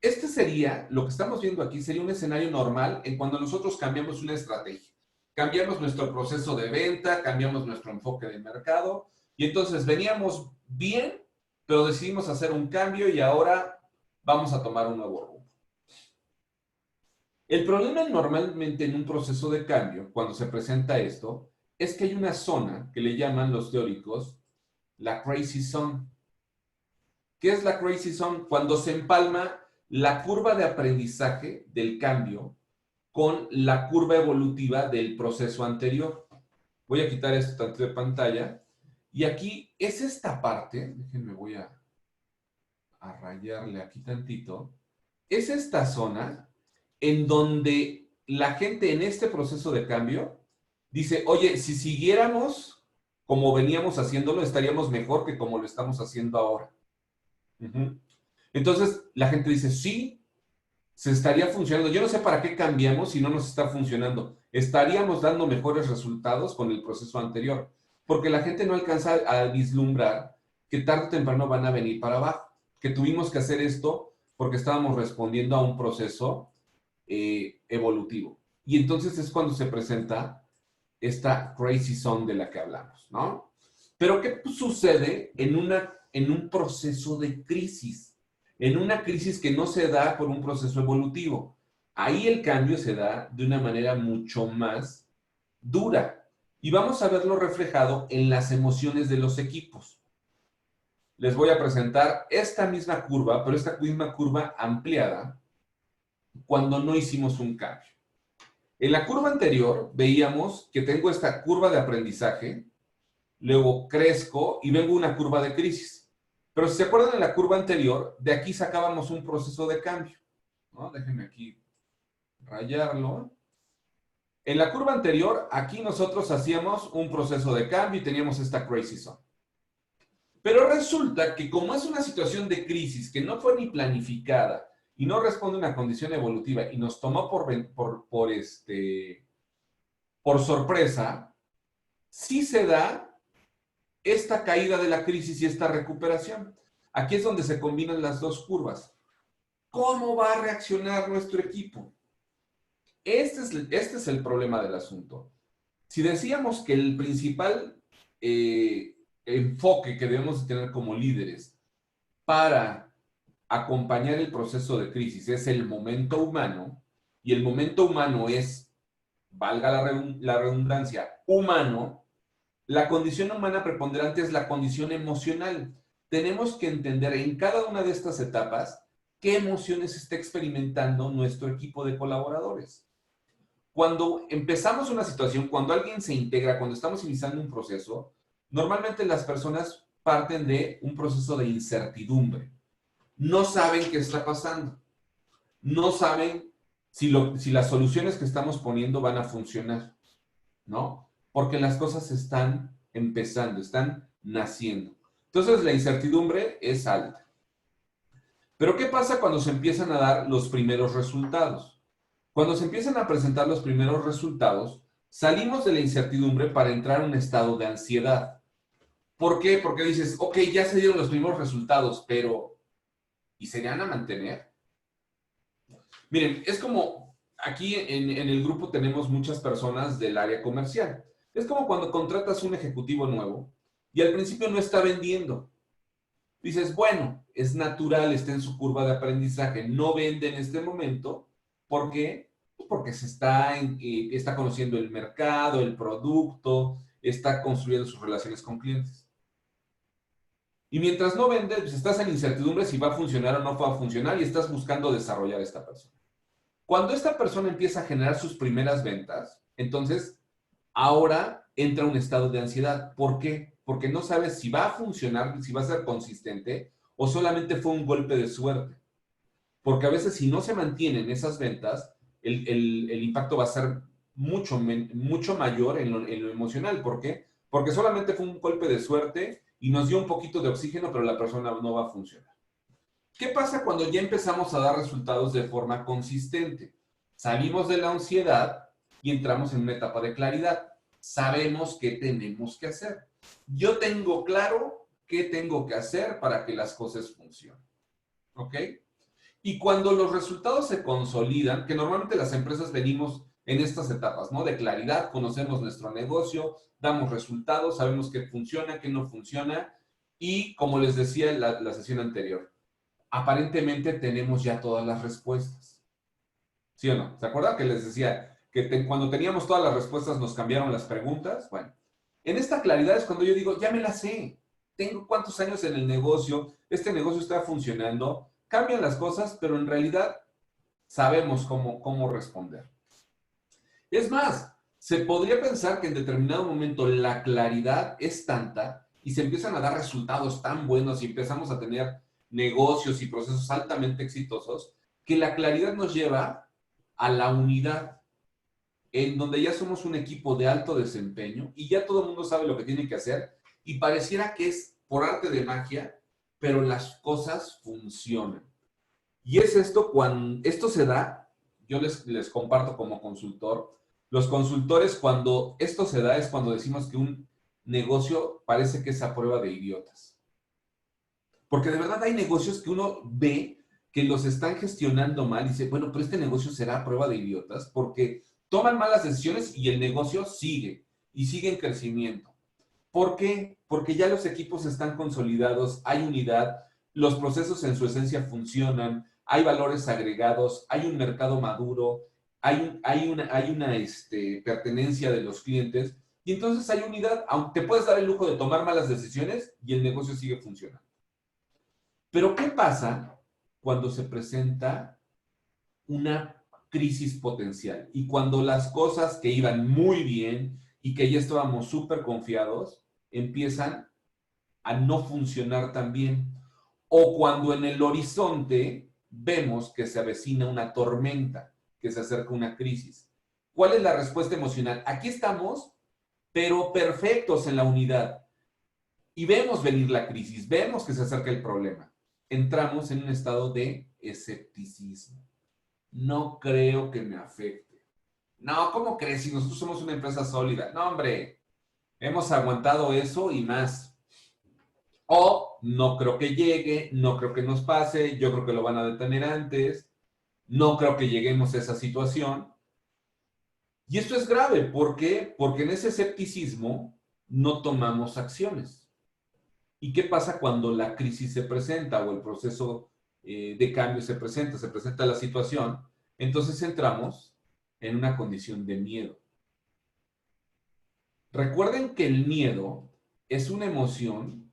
Este sería, lo que estamos viendo aquí, sería un escenario normal en cuando nosotros cambiamos una estrategia. Cambiamos nuestro proceso de venta, cambiamos nuestro enfoque de mercado, y entonces veníamos bien, pero decidimos hacer un cambio y ahora vamos a tomar un nuevo rumbo. El problema normalmente en un proceso de cambio, cuando se presenta esto, es que hay una zona que le llaman los teóricos la crazy zone. ¿Qué es la crazy zone? Cuando se empalma la curva de aprendizaje del cambio con la curva evolutiva del proceso anterior. Voy a quitar esto tanto de pantalla. Y aquí es esta parte, déjenme, voy a rayarle aquí tantito. Es esta zona en donde la gente en este proceso de cambio dice, oye, si siguiéramos como veníamos haciéndolo, estaríamos mejor que como lo estamos haciendo ahora. Entonces, la gente dice, sí, se estaría funcionando. Yo no sé para qué cambiamos si no nos está funcionando. Estaríamos dando mejores resultados con el proceso anterior, porque la gente no alcanza a vislumbrar que tarde o temprano van a venir para abajo, que tuvimos que hacer esto porque estábamos respondiendo a un proceso evolutivo. Y entonces es cuando se presenta esta crazy zone de la que hablamos, ¿no? Pero ¿qué sucede en un proceso de crisis? En una crisis que no se da por un proceso evolutivo. Ahí el cambio se da de una manera mucho más dura. Y vamos a verlo reflejado en las emociones de los equipos. Les voy a presentar esta misma curva, pero esta misma curva ampliada cuando no hicimos un cambio. En la curva anterior veíamos que tengo esta curva de aprendizaje, luego crezco y vengo una curva de crisis. Pero si se acuerdan de la curva anterior, de aquí sacábamos un proceso de cambio, ¿no? Déjenme aquí rayarlo. En la curva anterior, aquí nosotros hacíamos un proceso de cambio y teníamos esta crazy zone. Pero resulta que como es una situación de crisis que no fue ni planificada y no responde a una condición evolutiva y nos tomó por sorpresa, sí se da esta caída de la crisis y esta recuperación. Aquí es donde se combinan las dos curvas. ¿Cómo va a reaccionar nuestro equipo? Este es el problema del asunto. Si decíamos que el principal enfoque que debemos tener como líderes para acompañar el proceso de crisis es el momento humano, y el momento humano es, valga la redundancia, humano, la condición humana preponderante es la condición emocional. Tenemos que entender en cada una de estas etapas qué emociones está experimentando nuestro equipo de colaboradores. Cuando empezamos una situación, cuando alguien se integra, cuando estamos iniciando un proceso, normalmente las personas parten de un proceso de incertidumbre. No saben qué está pasando. No saben si las soluciones que estamos poniendo van a funcionar, ¿no? Porque las cosas están empezando, están naciendo. Entonces la incertidumbre es alta. Pero ¿qué pasa cuando se empiezan a dar los primeros resultados? Cuando se empiezan a presentar los primeros resultados, salimos de la incertidumbre para entrar en un estado de ansiedad. ¿Por qué? Porque dices, ok, ya se dieron los primeros resultados, pero ¿y se van a mantener? Miren, es como aquí en el grupo tenemos muchas personas del área comercial. Es como cuando contratas un ejecutivo nuevo y al principio no está vendiendo. Dices, bueno, es natural, está en su curva de aprendizaje, no vende en este momento. ¿Por qué? Pues porque está conociendo el mercado, el producto, está construyendo sus relaciones con clientes. Y mientras no vende, pues estás en incertidumbre si va a funcionar o no va a funcionar y estás buscando desarrollar a esta persona. Cuando esta persona empieza a generar sus primeras ventas, entonces ahora entra un estado de ansiedad. ¿Por qué? Porque no sabes si va a funcionar, si va a ser consistente o solamente fue un golpe de suerte. Porque a veces si no se mantienen esas ventas, el impacto va a ser mucho mayor en lo emocional. ¿Por qué? Porque solamente fue un golpe de suerte y nos dio un poquito de oxígeno, pero la persona no va a funcionar. ¿Qué pasa cuando ya empezamos a dar resultados de forma consistente? Salimos de la ansiedad y entramos en una etapa de claridad. Sabemos qué tenemos que hacer. Yo tengo claro qué tengo que hacer para que las cosas funcionen. ¿Ok? Y cuando los resultados se consolidan, que normalmente las empresas venimos en estas etapas, ¿no? De claridad, conocemos nuestro negocio, damos resultados, sabemos qué funciona, qué no funciona, y como les decía en la sesión anterior, aparentemente tenemos ya todas las respuestas. ¿Sí o no? ¿Se acuerdan que les decía que cuando teníamos todas las respuestas nos cambiaron las preguntas? Bueno, en esta claridad es cuando yo digo, ya me la sé. Tengo cuántos años en el negocio, este negocio está funcionando, cambian las cosas, pero en realidad sabemos cómo responder. Es más, se podría pensar que en determinado momento la claridad es tanta y se empiezan a dar resultados tan buenos y empezamos a tener negocios y procesos altamente exitosos, que la claridad nos lleva a la unidad, en donde ya somos un equipo de alto desempeño y ya todo el mundo sabe lo que tiene que hacer y pareciera que es por arte de magia, pero las cosas funcionan. Y es esto cuando esto se da, yo les comparto como consultor, los consultores cuando esto se da es cuando decimos que un negocio parece que es a prueba de idiotas. Porque de verdad hay negocios que uno ve que los están gestionando mal y dice, bueno, pero este negocio será a prueba de idiotas porque toman malas decisiones y el negocio sigue y sigue en crecimiento. ¿Por qué? Porque ya los equipos están consolidados, hay unidad, los procesos en su esencia funcionan, hay valores agregados, hay un mercado maduro, hay una pertenencia de los clientes y entonces hay unidad, aunque te puedes dar el lujo de tomar malas decisiones y el negocio sigue funcionando. Pero ¿qué pasa cuando se presenta una crisis potencial y cuando las cosas que iban muy bien y que ya estábamos súper confiados empiezan a no funcionar tan bien? O cuando en el horizonte vemos que se avecina una tormenta, que se acerca una crisis. ¿Cuál es la respuesta emocional? Aquí estamos, pero perfectos en la unidad. Y vemos venir la crisis, vemos que se acerca el problema. Entramos en un estado de escepticismo. No creo que me afecte. No, ¿cómo crees? Si nosotros somos una empresa sólida. No, hombre, hemos aguantado eso y más. O no creo que llegue, no creo que nos pase, yo creo que lo van a detener antes, no creo que lleguemos a esa situación. Y esto es grave, ¿por qué? Porque en ese escepticismo no tomamos acciones. ¿Y qué pasa cuando la crisis se presenta o el proceso de cambio se presenta la situación? Entonces entramos en una condición de miedo. Recuerden que el miedo es una emoción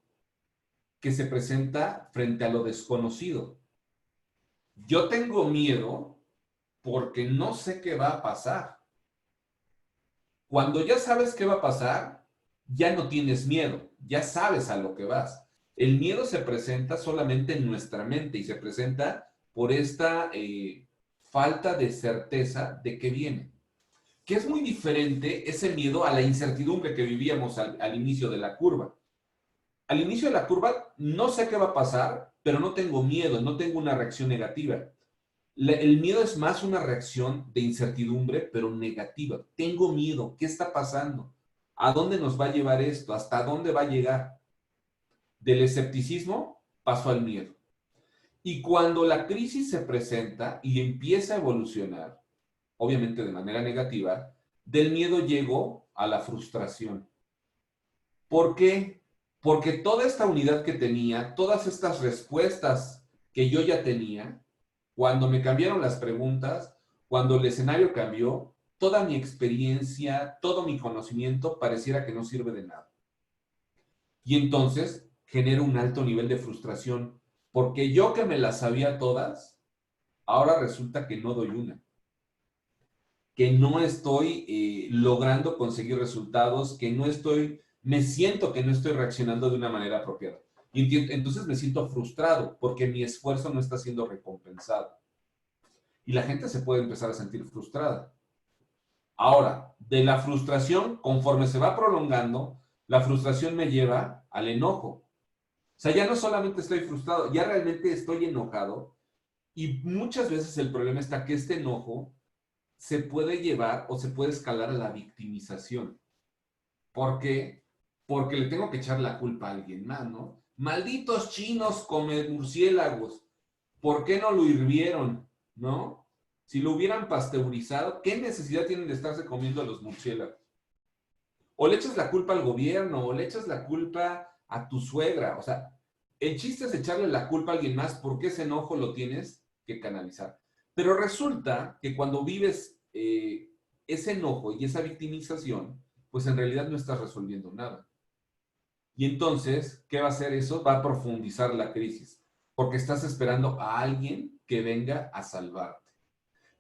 que se presenta frente a lo desconocido. Yo tengo miedo porque no sé qué va a pasar. Cuando ya sabes qué va a pasar, ya no tienes miedo, ya sabes a lo que vas. El miedo se presenta solamente en nuestra mente y se presenta por esta falta de certeza de que viene. Que es muy diferente ese miedo a la incertidumbre que vivíamos al inicio de la curva. Al inicio de la curva no sé qué va a pasar, pero no tengo miedo, no tengo una reacción negativa. El miedo es más una reacción de incertidumbre, pero negativa. Tengo miedo. ¿Qué está pasando? ¿A dónde nos va a llevar esto? ¿Hasta dónde va a llegar? Del escepticismo paso al miedo. Y cuando la crisis se presenta y empieza a evolucionar, obviamente de manera negativa, del miedo llego a la frustración. ¿Por qué? Porque toda esta unidad que tenía, todas estas respuestas que yo ya tenía, cuando me cambiaron las preguntas, cuando el escenario cambió, toda mi experiencia, todo mi conocimiento pareciera que no sirve de nada. Y entonces genera un alto nivel de frustración, porque yo que me las sabía todas, ahora resulta que no doy una, que no estoy logrando conseguir resultados, que no estoy, me siento que no estoy reaccionando de una manera apropiada. Y entonces me siento frustrado porque mi esfuerzo no está siendo recompensado. Y la gente se puede empezar a sentir frustrada. Ahora, de la frustración, conforme se va prolongando, la frustración me lleva al enojo. O sea, ya no solamente estoy frustrado, ya realmente estoy enojado. Y muchas veces el problema está que este enojo se puede llevar o se puede escalar a la victimización. ¿Por qué? Porque le tengo que echar la culpa a alguien más, ¿no? Malditos chinos comen murciélagos. ¿Por qué no lo hirvieron? ¿No? Si lo hubieran pasteurizado, ¿qué necesidad tienen de estarse comiendo a los murciélagos? O le echas la culpa al gobierno, o le echas la culpa a tu suegra. O sea, el chiste es echarle la culpa a alguien más porque ese enojo lo tienes que canalizar. Pero resulta que cuando vives ese enojo y esa victimización, pues en realidad no estás resolviendo nada. Y entonces, ¿qué va a hacer eso? Va a profundizar la crisis, porque estás esperando a alguien que venga a salvarte.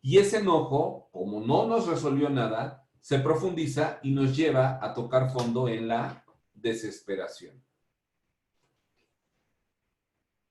Y ese enojo, como no nos resolvió nada, se profundiza y nos lleva a tocar fondo en la desesperación.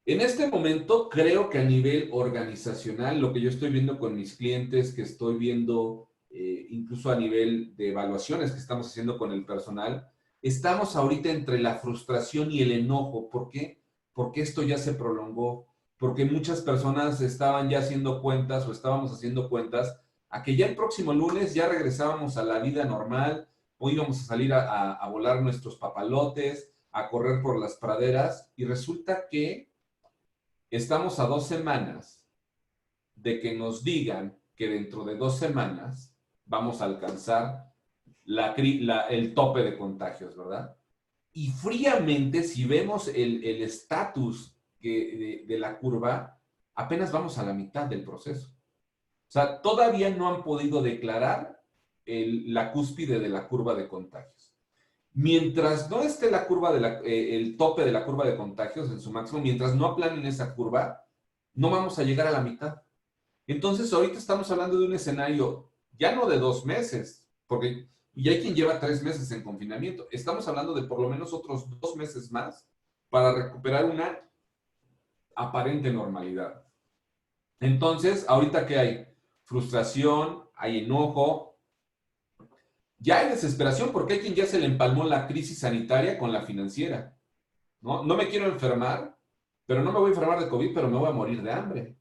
En este momento, creo que a nivel organizacional, lo que yo estoy viendo con mis clientes, que estoy viendo incluso a nivel de evaluaciones que estamos haciendo con el personal, estamos ahorita entre la frustración y el enojo. ¿Por qué? Porque esto ya se prolongó, porque muchas personas estaban ya haciendo cuentas o estábamos haciendo cuentas a que ya el próximo lunes ya regresábamos a la vida normal, o íbamos a salir a volar nuestros papalotes, a correr por las praderas, y resulta que estamos a 2 semanas de que nos digan que dentro de 2 semanas vamos a alcanzar el tope de contagios, ¿verdad? Y fríamente, si vemos el estatus de la curva, apenas vamos a la mitad del proceso. O sea, todavía no han podido declarar la cúspide de la curva de contagios. Mientras no esté la curva el tope de la curva de contagios en su máximo, mientras no aplanen esa curva, no vamos a llegar a la mitad. Entonces, ahorita estamos hablando de un escenario ya no de 2 meses, porque ya hay quien lleva 3 meses en confinamiento. Estamos hablando de por lo menos otros 2 meses más para recuperar una aparente normalidad. Entonces, ahorita ¿qué hay? Frustración, hay enojo, ya hay desesperación porque hay quien ya se le empalmó la crisis sanitaria con la financiera. ¿No? No me quiero enfermar, pero no me voy a enfermar de COVID, pero me voy a morir de hambre.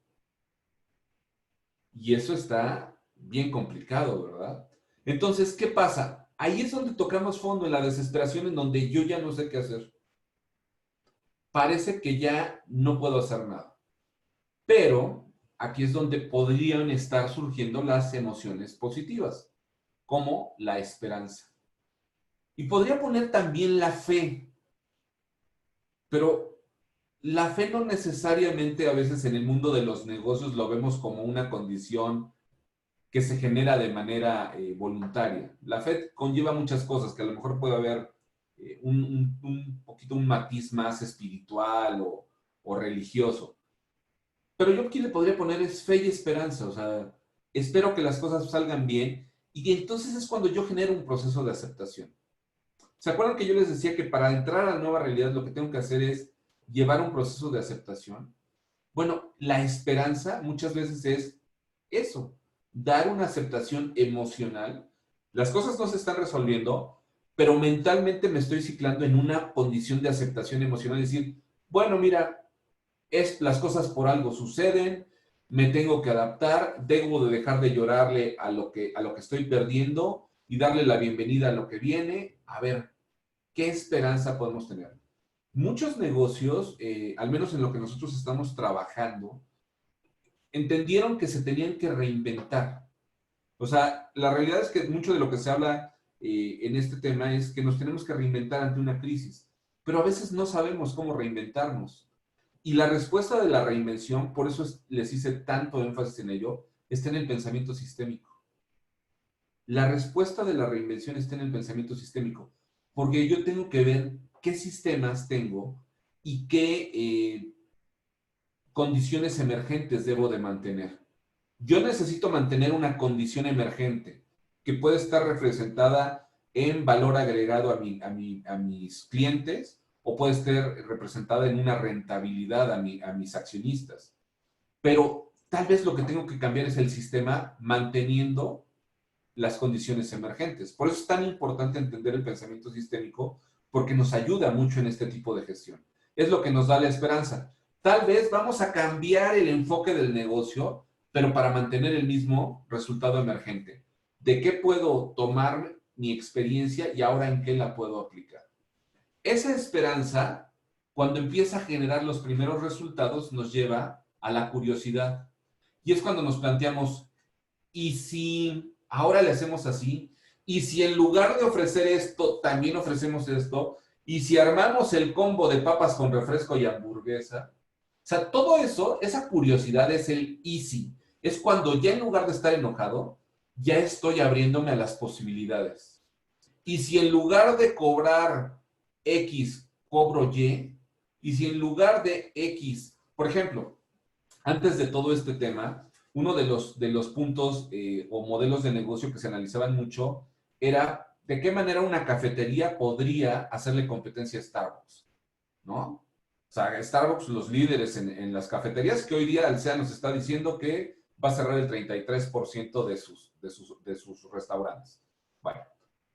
Y eso está bien complicado, ¿verdad? Entonces, ¿qué pasa? Ahí es donde tocamos fondo, en la desesperación, en donde yo ya no sé qué hacer. Parece que ya no puedo hacer nada. Pero aquí es donde podrían estar surgiendo las emociones positivas, como la esperanza. Y podría poner también la fe, pero la fe no necesariamente a veces en el mundo de los negocios lo vemos como una condición que se genera de manera voluntaria. La fe conlleva muchas cosas, que a lo mejor puede haber un poquito un matiz más espiritual o religioso. Pero yo aquí le podría poner es fe y esperanza, o sea, espero que las cosas salgan bien y entonces es cuando yo genero un proceso de aceptación. ¿Se acuerdan que yo les decía que para entrar a la nueva realidad lo que tengo que hacer es llevar un proceso de aceptación? Bueno, la esperanza muchas veces es eso, dar una aceptación emocional. Las cosas no se están resolviendo, pero mentalmente me estoy ciclando en una condición de aceptación emocional, es decir, bueno, mira, las cosas por algo suceden, me tengo que adaptar, debo de dejar de llorarle a lo que estoy perdiendo y darle la bienvenida a lo que viene. A ver, ¿qué esperanza podemos tener? Muchos negocios, al menos en lo que nosotros estamos trabajando, entendieron que se tenían que reinventar. O sea, la realidad es que mucho de lo que se habla en este tema es que nos tenemos que reinventar ante una crisis. pero a veces no sabemos cómo reinventarnos. Y la respuesta de la reinvención, por eso les hice tanto énfasis en ello, está en el pensamiento sistémico. La respuesta de la reinvención está en el pensamiento sistémico, porque yo tengo que ver qué sistemas tengo y qué condiciones emergentes debo de mantener. Yo necesito mantener una condición emergente que puede estar representada en valor agregado a mis clientes o puede estar representada en una rentabilidad a mis accionistas. Pero tal vez lo que tengo que cambiar es el sistema manteniendo las condiciones emergentes. Por eso es tan importante entender el pensamiento sistémico, porque nos ayuda mucho en este tipo de gestión. Es lo que nos da la esperanza. Tal vez vamos a cambiar el enfoque del negocio, pero para mantener el mismo resultado emergente. ¿De qué puedo tomar mi experiencia y ahora en qué la puedo aplicar? Esa esperanza, cuando empieza a generar los primeros resultados, nos lleva a la curiosidad. Y es cuando nos planteamos, ¿y si ahora le hacemos así? ¿Y si en lugar de ofrecer esto, también ofrecemos esto? ¿Y si armamos el combo de papas con refresco y hamburguesa? O sea, todo eso, esa curiosidad es el easy. Es cuando ya en lugar de estar enojado, ya estoy abriéndome a las posibilidades. Y si en lugar de cobrar X, cobro Y, y si en lugar de X, por ejemplo, antes de todo este tema, uno de los puntos o modelos de negocio que se analizaban mucho era de qué manera una cafetería podría hacerle competencia a Starbucks, ¿no? O sea, Starbucks, los líderes en las cafeterías, que hoy día Alsea nos está diciendo que va a cerrar el 33% de sus restaurantes. Bueno,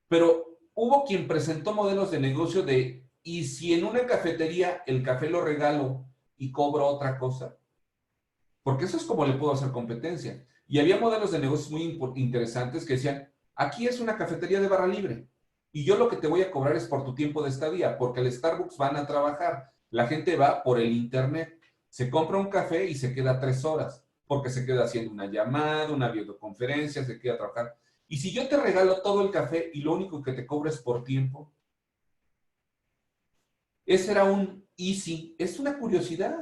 pero hubo quien presentó modelos de negocio de, ¿y si en una cafetería el café lo regalo y cobro otra cosa? Porque eso es como le puedo hacer competencia. Y había modelos de negocios muy interesantes que decían, aquí es una cafetería de barra libre y yo lo que te voy a cobrar es por tu tiempo de estadía, porque el Starbucks van a trabajar. La gente va por el internet, se compra un café y se queda 3 horas, porque se queda haciendo una llamada, una videoconferencia, se queda a trabajar. Y si yo te regalo todo el café y lo único que te cobro es por tiempo, ese era un easy, es una curiosidad.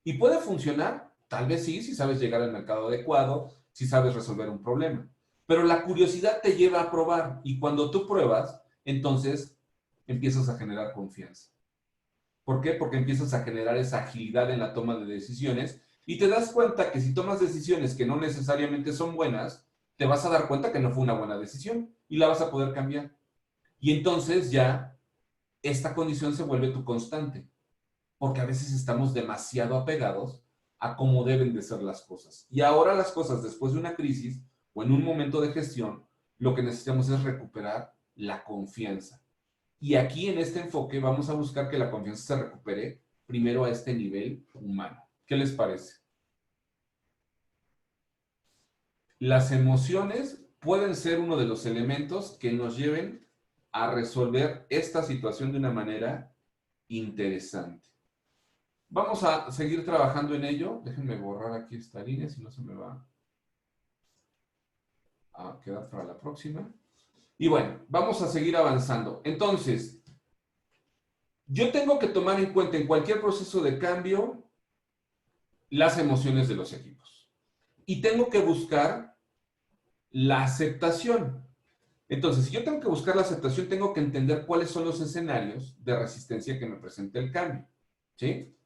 ¿Y puede funcionar? Tal vez sí, si sabes llegar al mercado adecuado, si sabes resolver un problema. Pero la curiosidad te lleva a probar y cuando tú pruebas, entonces empiezas a generar confianza. ¿Por qué? Porque empiezas a generar esa agilidad en la toma de decisiones y te das cuenta que si tomas decisiones que no necesariamente son buenas, te vas a dar cuenta que no fue una buena decisión y la vas a poder cambiar. Y entonces ya esta condición se vuelve tu constante, porque a veces estamos demasiado apegados a cómo deben de ser las cosas. Y ahora las cosas, después de una crisis o en un momento de gestión, lo que necesitamos es recuperar la confianza. Y aquí en este enfoque vamos a buscar que la confianza se recupere primero a este nivel humano. ¿Qué les parece? Las emociones pueden ser uno de los elementos que nos lleven a resolver esta situación de una manera interesante. Vamos a seguir trabajando en ello. Déjenme borrar aquí esta línea, si no se me va a quedar para la próxima. Y bueno, vamos a seguir avanzando. Entonces, yo tengo que tomar en cuenta en cualquier proceso de cambio las emociones de los equipos. Y tengo que buscar la aceptación. Entonces, si yo tengo que buscar la aceptación, tengo que entender cuáles son los escenarios de resistencia que me presenta el cambio. ¿Sí?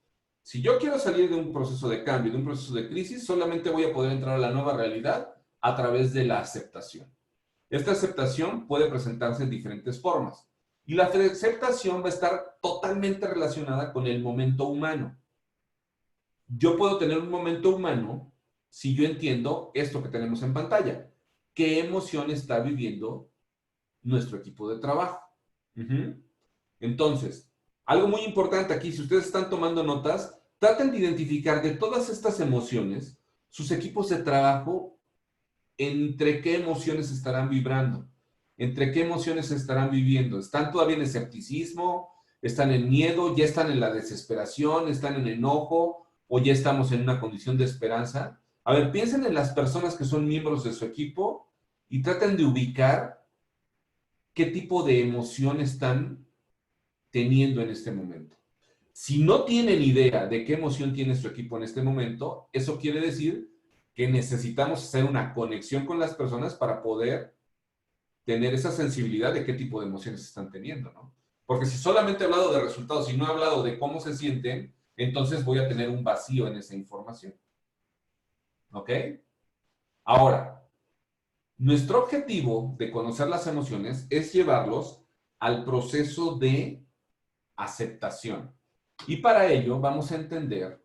Si yo quiero salir de un proceso de cambio, de un proceso de crisis, solamente voy a poder entrar a la nueva realidad a través de la aceptación. Esta aceptación puede presentarse en diferentes formas. Y la aceptación va a estar totalmente relacionada con el momento humano. Yo puedo tener un momento humano si yo entiendo esto que tenemos en pantalla. ¿Qué emoción está viviendo nuestro equipo de trabajo? Entonces, algo muy importante aquí, si ustedes están tomando notas, traten de identificar de todas estas emociones, sus equipos de trabajo, entre qué emociones estarán vibrando, entre qué emociones estarán viviendo. ¿Están todavía en escepticismo? ¿Están en miedo? ¿Ya están en la desesperación? ¿Están en enojo? ¿O ya estamos en una condición de esperanza? A ver, piensen en las personas que son miembros de su equipo y traten de ubicar qué tipo de emoción están teniendo en este momento. Si no tienen idea de qué emoción tiene su equipo en este momento, eso quiere decir que necesitamos hacer una conexión con las personas para poder tener esa sensibilidad de qué tipo de emociones están teniendo, ¿no? Porque si solamente he hablado de resultados y no he hablado de cómo se sienten, entonces voy a tener un vacío en esa información. ¿Ok? Ahora, nuestro objetivo de conocer las emociones es llevarlos al proceso de aceptación. Y para ello vamos a entender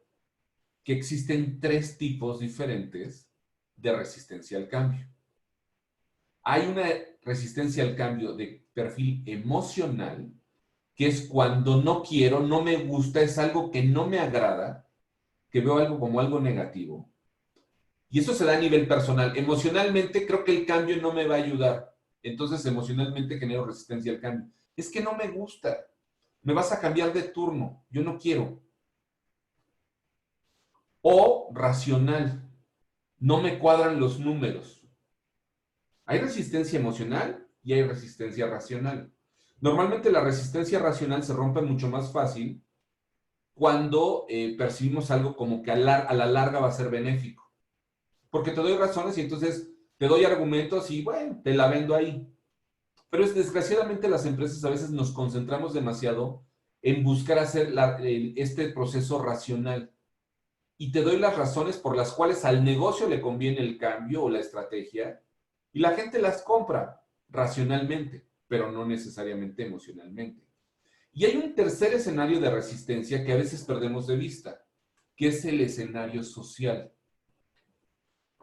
que existen 3 tipos diferentes de resistencia al cambio. Hay una resistencia al cambio de perfil emocional, que es cuando no quiero, no me gusta, es algo que no me agrada, que veo algo como algo negativo. Y eso se da a nivel personal. Emocionalmente creo que el cambio no me va a ayudar. Entonces emocionalmente genero resistencia al cambio. Es que no me gusta. Me vas a cambiar de turno. Yo no quiero. O racional. No me cuadran los números. Hay resistencia emocional y hay resistencia racional. Normalmente la resistencia racional se rompe mucho más fácil cuando percibimos algo como que a la larga va a ser benéfico. Porque te doy razones y entonces te doy argumentos y bueno, te la vendo ahí. Pero desgraciadamente las empresas a veces nos concentramos demasiado en buscar hacer este proceso racional. Y te doy las razones por las cuales al negocio le conviene el cambio o la estrategia y la gente las compra racionalmente, pero no necesariamente emocionalmente. Y hay un tercer escenario de resistencia que a veces perdemos de vista, que es el escenario social.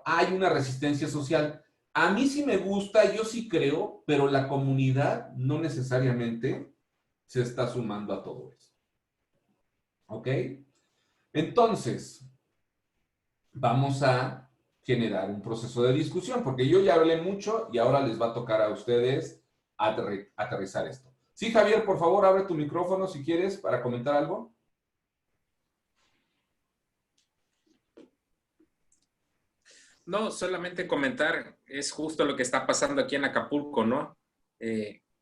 Hay una resistencia social. A mí sí me gusta, yo sí creo, pero la comunidad no necesariamente se está sumando a todo eso. ¿Ok? Entonces, vamos a generar un proceso de discusión, porque yo ya hablé mucho y ahora les va a tocar a ustedes aterrizar esto. Sí, Javier, por favor, abre tu micrófono si quieres para comentar algo. No, solamente comentar, es justo lo que está pasando aquí en Acapulco, ¿no?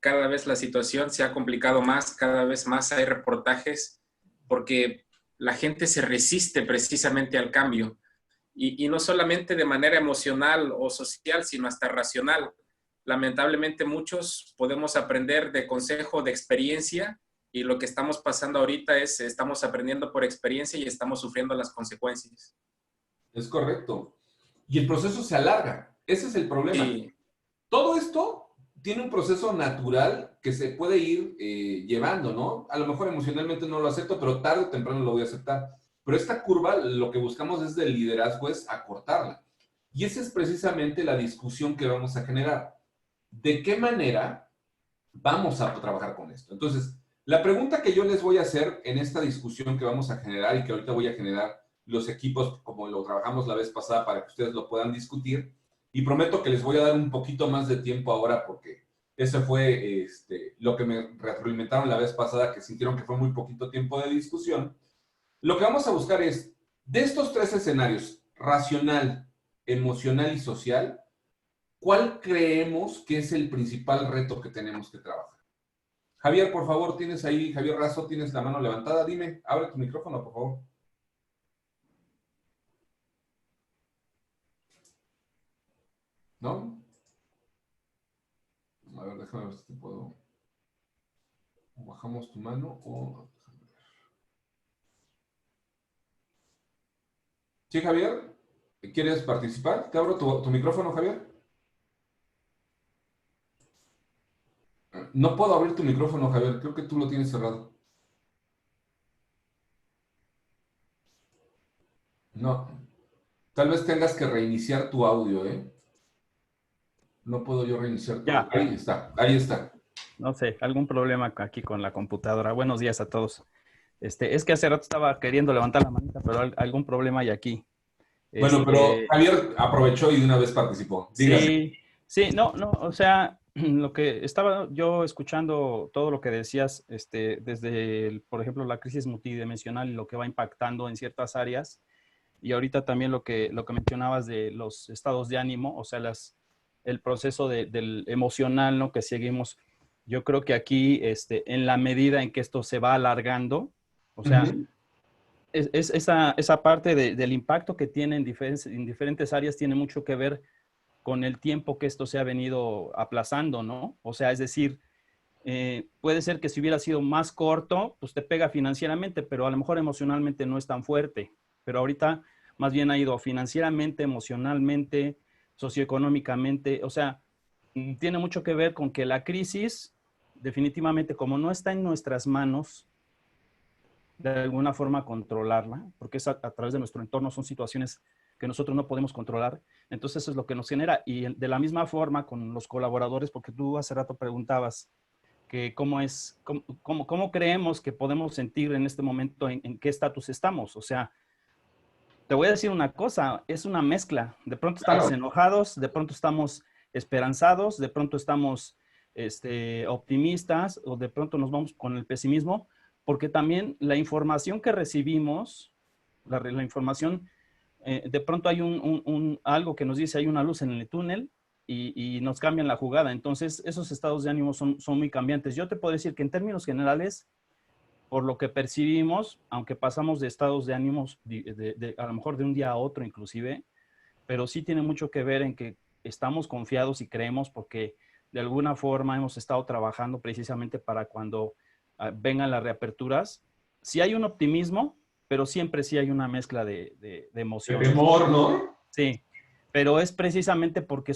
Cada vez la situación se ha complicado más, cada vez más hay reportajes, porque la gente se resiste precisamente al cambio. Y no solamente de manera emocional o social, sino hasta racional. Lamentablemente muchos podemos aprender de consejo, de experiencia, y lo que estamos pasando ahorita es, estamos aprendiendo por experiencia y estamos sufriendo las consecuencias. Es correcto. Y el proceso se alarga. Ese es el problema. Y Todo esto tiene un proceso natural que se puede ir llevando, ¿no? A lo mejor emocionalmente no lo acepto, pero tarde o temprano lo voy a aceptar. Pero esta curva, lo que buscamos desde el liderazgo es acortarla. Y esa es precisamente la discusión que vamos a generar. ¿De qué manera vamos a trabajar con esto? Entonces, la pregunta que yo les voy a hacer en esta discusión que vamos a generar y que ahorita voy a generar los equipos como lo trabajamos la vez pasada para que ustedes lo puedan discutir, y prometo que les voy a dar un poquito más de tiempo ahora porque ese fue lo que me retroalimentaron la vez pasada, que sintieron que fue muy poquito tiempo de discusión. Lo que vamos a buscar es, de estos 3 escenarios, racional, emocional y social, ¿cuál creemos que es el principal reto que tenemos que trabajar? Javier, por favor, tienes ahí, Javier Razo, tienes la mano levantada. Dime, abre tu micrófono, por favor. ¿No? A ver, déjame ver si te puedo. O bajamos tu mano o. Sí, Javier, ¿quieres participar? ¿Te abro tu micrófono, Javier? No puedo abrir tu micrófono, Javier. Creo que tú lo tienes cerrado. No. Tal vez tengas que reiniciar tu audio, ¿eh? No puedo yo reiniciar tu audio. Ya, Ahí está, ahí está. no sé, algún problema aquí con la computadora. Buenos días a todos. Es que hace rato estaba queriendo levantar la manita, pero algún problema hay aquí. Bueno, pero Este, Javier aprovechó y de una vez participó. Dígase. sí, sí, no, o sea, lo que estaba yo escuchando todo lo que decías, desde, por ejemplo, la crisis multidimensional y lo que va impactando en ciertas áreas, y ahorita también lo que mencionabas de los estados de ánimo, o sea, el proceso del emocional, ¿no? Que seguimos Yo creo que aquí, en la medida en que esto se va alargando, o sea, Ujú. esa parte del impacto que tiene en diferentes áreas tiene mucho que ver con el tiempo que esto se ha venido aplazando, ¿no? O sea, es decir, puede ser que si hubiera sido más corto, pues te pega financieramente, pero a lo mejor emocionalmente no es tan fuerte. Pero ahorita más bien ha ido financieramente, emocionalmente, socioeconómicamente, o sea, tiene mucho que ver con que la crisis, definitivamente, como no está en nuestras manos, de alguna forma controlarla, porque es a través de nuestro entorno, son situaciones que nosotros no podemos controlar. Entonces eso es lo que nos genera. Y de la misma forma con los colaboradores, porque tú hace rato preguntabas que cómo creemos que podemos sentir en este momento en qué estatus estamos. O sea, te voy a decir una cosa, es una mezcla. De pronto estamos Claro. enojados, de pronto estamos esperanzados, de pronto estamos optimistas o de pronto nos vamos con el pesimismo, porque también la información que recibimos, la información, de pronto hay algo que nos dice hay una luz en el túnel y nos cambian la jugada. Entonces, esos estados de ánimo son muy cambiantes. Yo te puedo decir que en términos generales, por lo que percibimos, aunque pasamos de estados de ánimos a lo mejor de un día a otro inclusive, pero sí tiene mucho que ver en que estamos confiados y creemos porque de alguna forma hemos estado trabajando precisamente para cuando vengan las reaperturas. Sí hay un optimismo, pero siempre sí hay una mezcla de De emociones, ¿no? temor, ¿no? Sí, pero es precisamente porque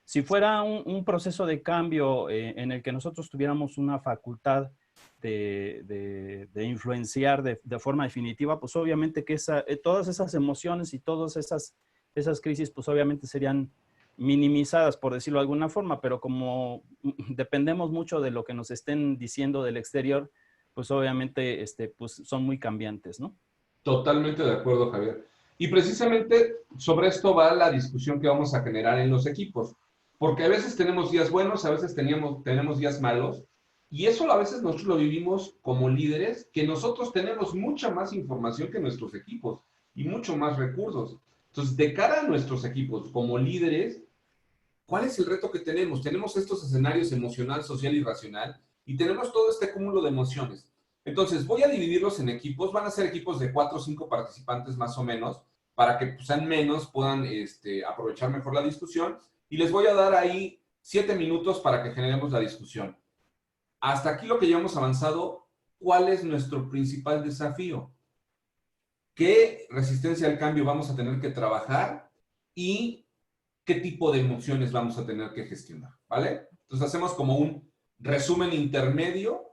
si fuera un proceso de cambio en el que nosotros tuviéramos una facultad de influenciar de forma definitiva, pues obviamente que todas esas emociones y todas esas crisis, pues obviamente serían minimizadas, por decirlo de alguna forma, pero como dependemos mucho de lo que nos estén diciendo del exterior, pues obviamente pues son muy cambiantes, ¿no? Totalmente de acuerdo, Javier. Y precisamente sobre esto va la discusión que vamos a generar en los equipos, porque a veces tenemos días buenos, a veces tenemos días malos, y eso a veces nosotros lo vivimos como líderes, que nosotros tenemos mucha más información que nuestros equipos y mucho más recursos. Entonces, de cara a nuestros equipos como líderes, ¿cuál es el reto que tenemos? Tenemos estos escenarios emocional, social y racional y tenemos todo este cúmulo de emociones. Entonces, voy a dividirlos en equipos. Van a ser equipos de 4 o 5 participantes más o menos para que pues, sean menos, puedan aprovechar mejor la discusión. Y les voy a dar ahí 7 minutos para que generemos la discusión. Hasta aquí lo que ya hemos avanzado. ¿Cuál es nuestro principal desafío? ¿Qué resistencia al cambio vamos a tener que trabajar? Y qué tipo de emociones vamos a tener que gestionar, ¿vale? Entonces hacemos como un resumen intermedio,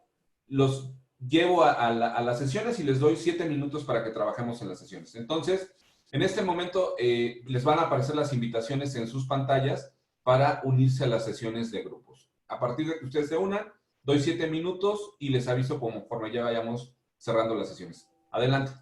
los llevo a las sesiones y les doy 7 minutos para que trabajemos en las sesiones. Entonces, en este momento les van a aparecer las invitaciones en sus pantallas para unirse a las sesiones de grupos. A partir de que ustedes se unan, doy 7 minutos y les aviso conforme ya vayamos cerrando las sesiones. Adelante.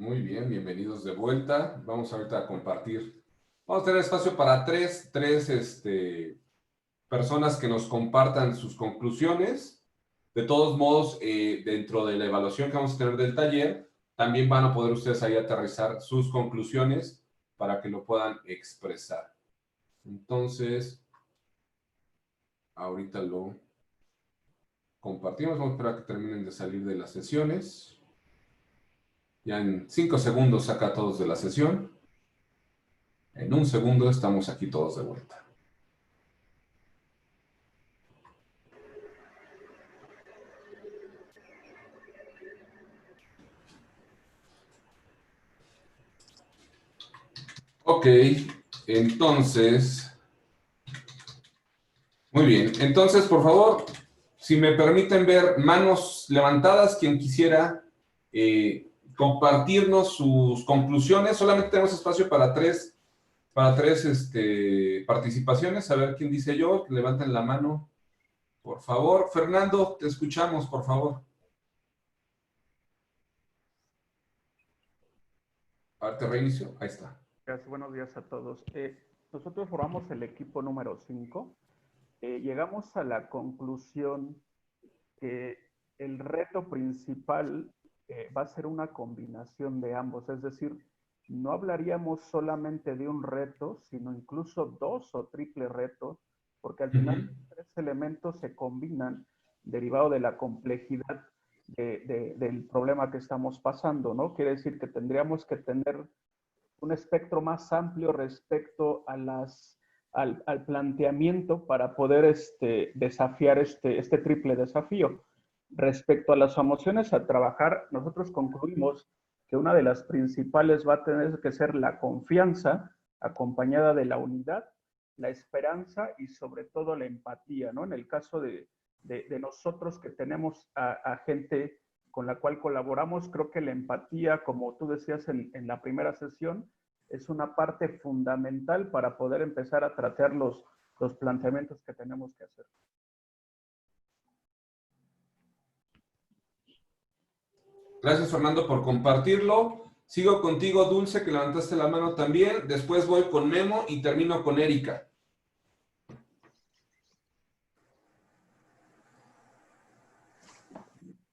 Muy bien, bienvenidos de vuelta. Vamos ahorita a compartir. Vamos a tener espacio para tres personas que nos compartan sus conclusiones. De todos modos, dentro de la evaluación que vamos a tener del taller, también van a poder ustedes ahí aterrizar sus conclusiones para que lo puedan expresar. Entonces, ahorita lo compartimos. Vamos a esperar a que terminen de salir de las sesiones. Ya en 5 segundos saca a todos de la sesión. En 1 segundo estamos aquí todos de vuelta. Ok, entonces, muy bien. Entonces, por favor, si me permiten ver manos levantadas, quien quisiera compartirnos sus conclusiones. Solamente tenemos espacio para tres participaciones. A ver quién dice yo. Levanten la mano, por favor. Fernando, te escuchamos, por favor. A ver, te reinicio. Ahí está. Gracias, buenos días a todos. Nosotros formamos el equipo número 5. Llegamos a la conclusión que el reto principal va a ser una combinación de ambos, es decir, no hablaríamos solamente de un reto, sino incluso 2 o triple retos, porque al final 3 elementos se combinan derivado de la complejidad del problema que estamos pasando, ¿no? Quiere decir que tendríamos que tener un espectro más amplio respecto a al planteamiento para poder desafiar este triple desafío. Respecto a las emociones a trabajar, nosotros concluimos que una de las principales va a tener que ser la confianza, acompañada de la unidad, la esperanza y sobre todo la empatía, ¿no? En el caso de nosotros que tenemos a gente con la cual colaboramos, creo que la empatía, como tú decías en la primera sesión, es una parte fundamental para poder empezar a tratar los planteamientos que tenemos que hacer. Gracias, Fernando, por compartirlo. Sigo contigo, Dulce, que levantaste la mano también. Después voy con Memo y termino con Erika.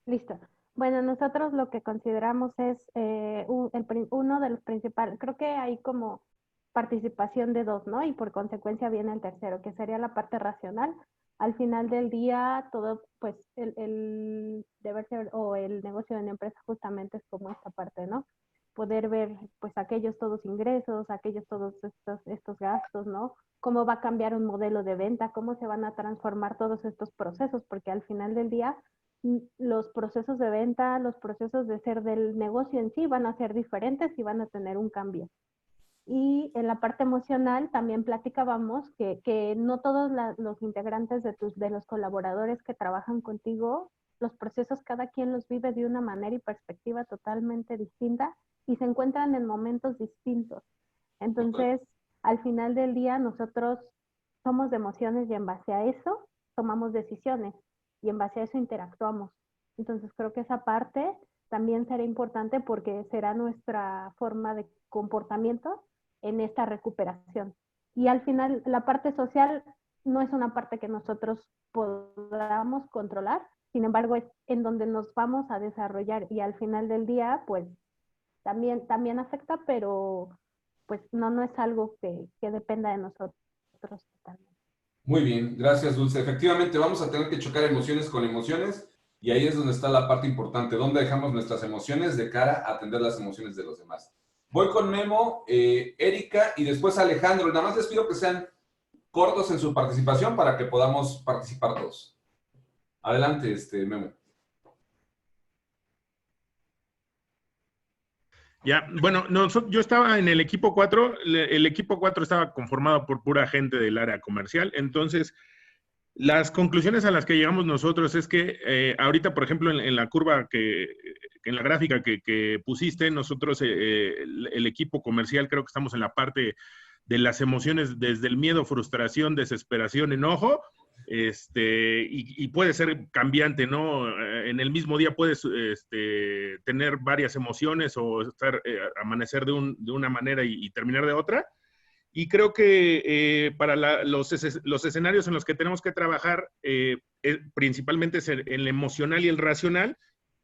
Listo. Bueno, nosotros lo que consideramos es uno de los principales, creo que hay como participación de 2, ¿no? Y por consecuencia viene el tercero, que sería la parte racional. Al final del día, todo, pues, el deber ser o el negocio de una empresa justamente es como esta parte, ¿no? Poder ver, pues, aquellos todos ingresos, aquellos todos estos gastos, ¿no? Cómo va a cambiar un modelo de venta, cómo se van a transformar todos estos procesos, porque al final del día, los procesos de venta, los procesos de ser del negocio en sí van a ser diferentes y van a tener un cambio. Y en la parte emocional también platicábamos que no todos los integrantes de los colaboradores que trabajan contigo, los procesos cada quien los vive de una manera y perspectiva totalmente distinta y se encuentran en momentos distintos. Entonces, al final del día nosotros somos de emociones y en base a eso tomamos decisiones y en base a eso interactuamos. Entonces creo que esa parte también será importante porque será nuestra forma de comportamiento en esta recuperación. Y al final la parte social no es una parte que nosotros podamos controlar, sin embargo es en donde nos vamos a desarrollar y al final del día pues también afecta, pero pues no es algo que dependa de nosotros totalmente. Muy bien, gracias, Dulce. Efectivamente, vamos a tener que chocar emociones con emociones y ahí es donde está la parte importante, dónde dejamos nuestras emociones de cara a atender las emociones de los demás. Voy con Memo, Erika y después Alejandro. Nada más les pido que sean cortos en su participación para que podamos participar todos. Adelante, Memo. Ya, bueno, yo estaba en el equipo 4, el equipo 4 estaba conformado por pura gente del área comercial, entonces las conclusiones a las que llegamos nosotros es que ahorita, por ejemplo, en la curva, en la gráfica que pusiste, nosotros, el equipo comercial, creo que estamos en la parte las emociones desde el miedo, frustración, desesperación, enojo, y puede ser cambiante, ¿no? En el mismo día puedes tener varias emociones o amanecer de una manera y terminar de otra. Y creo que para los escenarios en los que tenemos que trabajar, principalmente es en el emocional y el racional,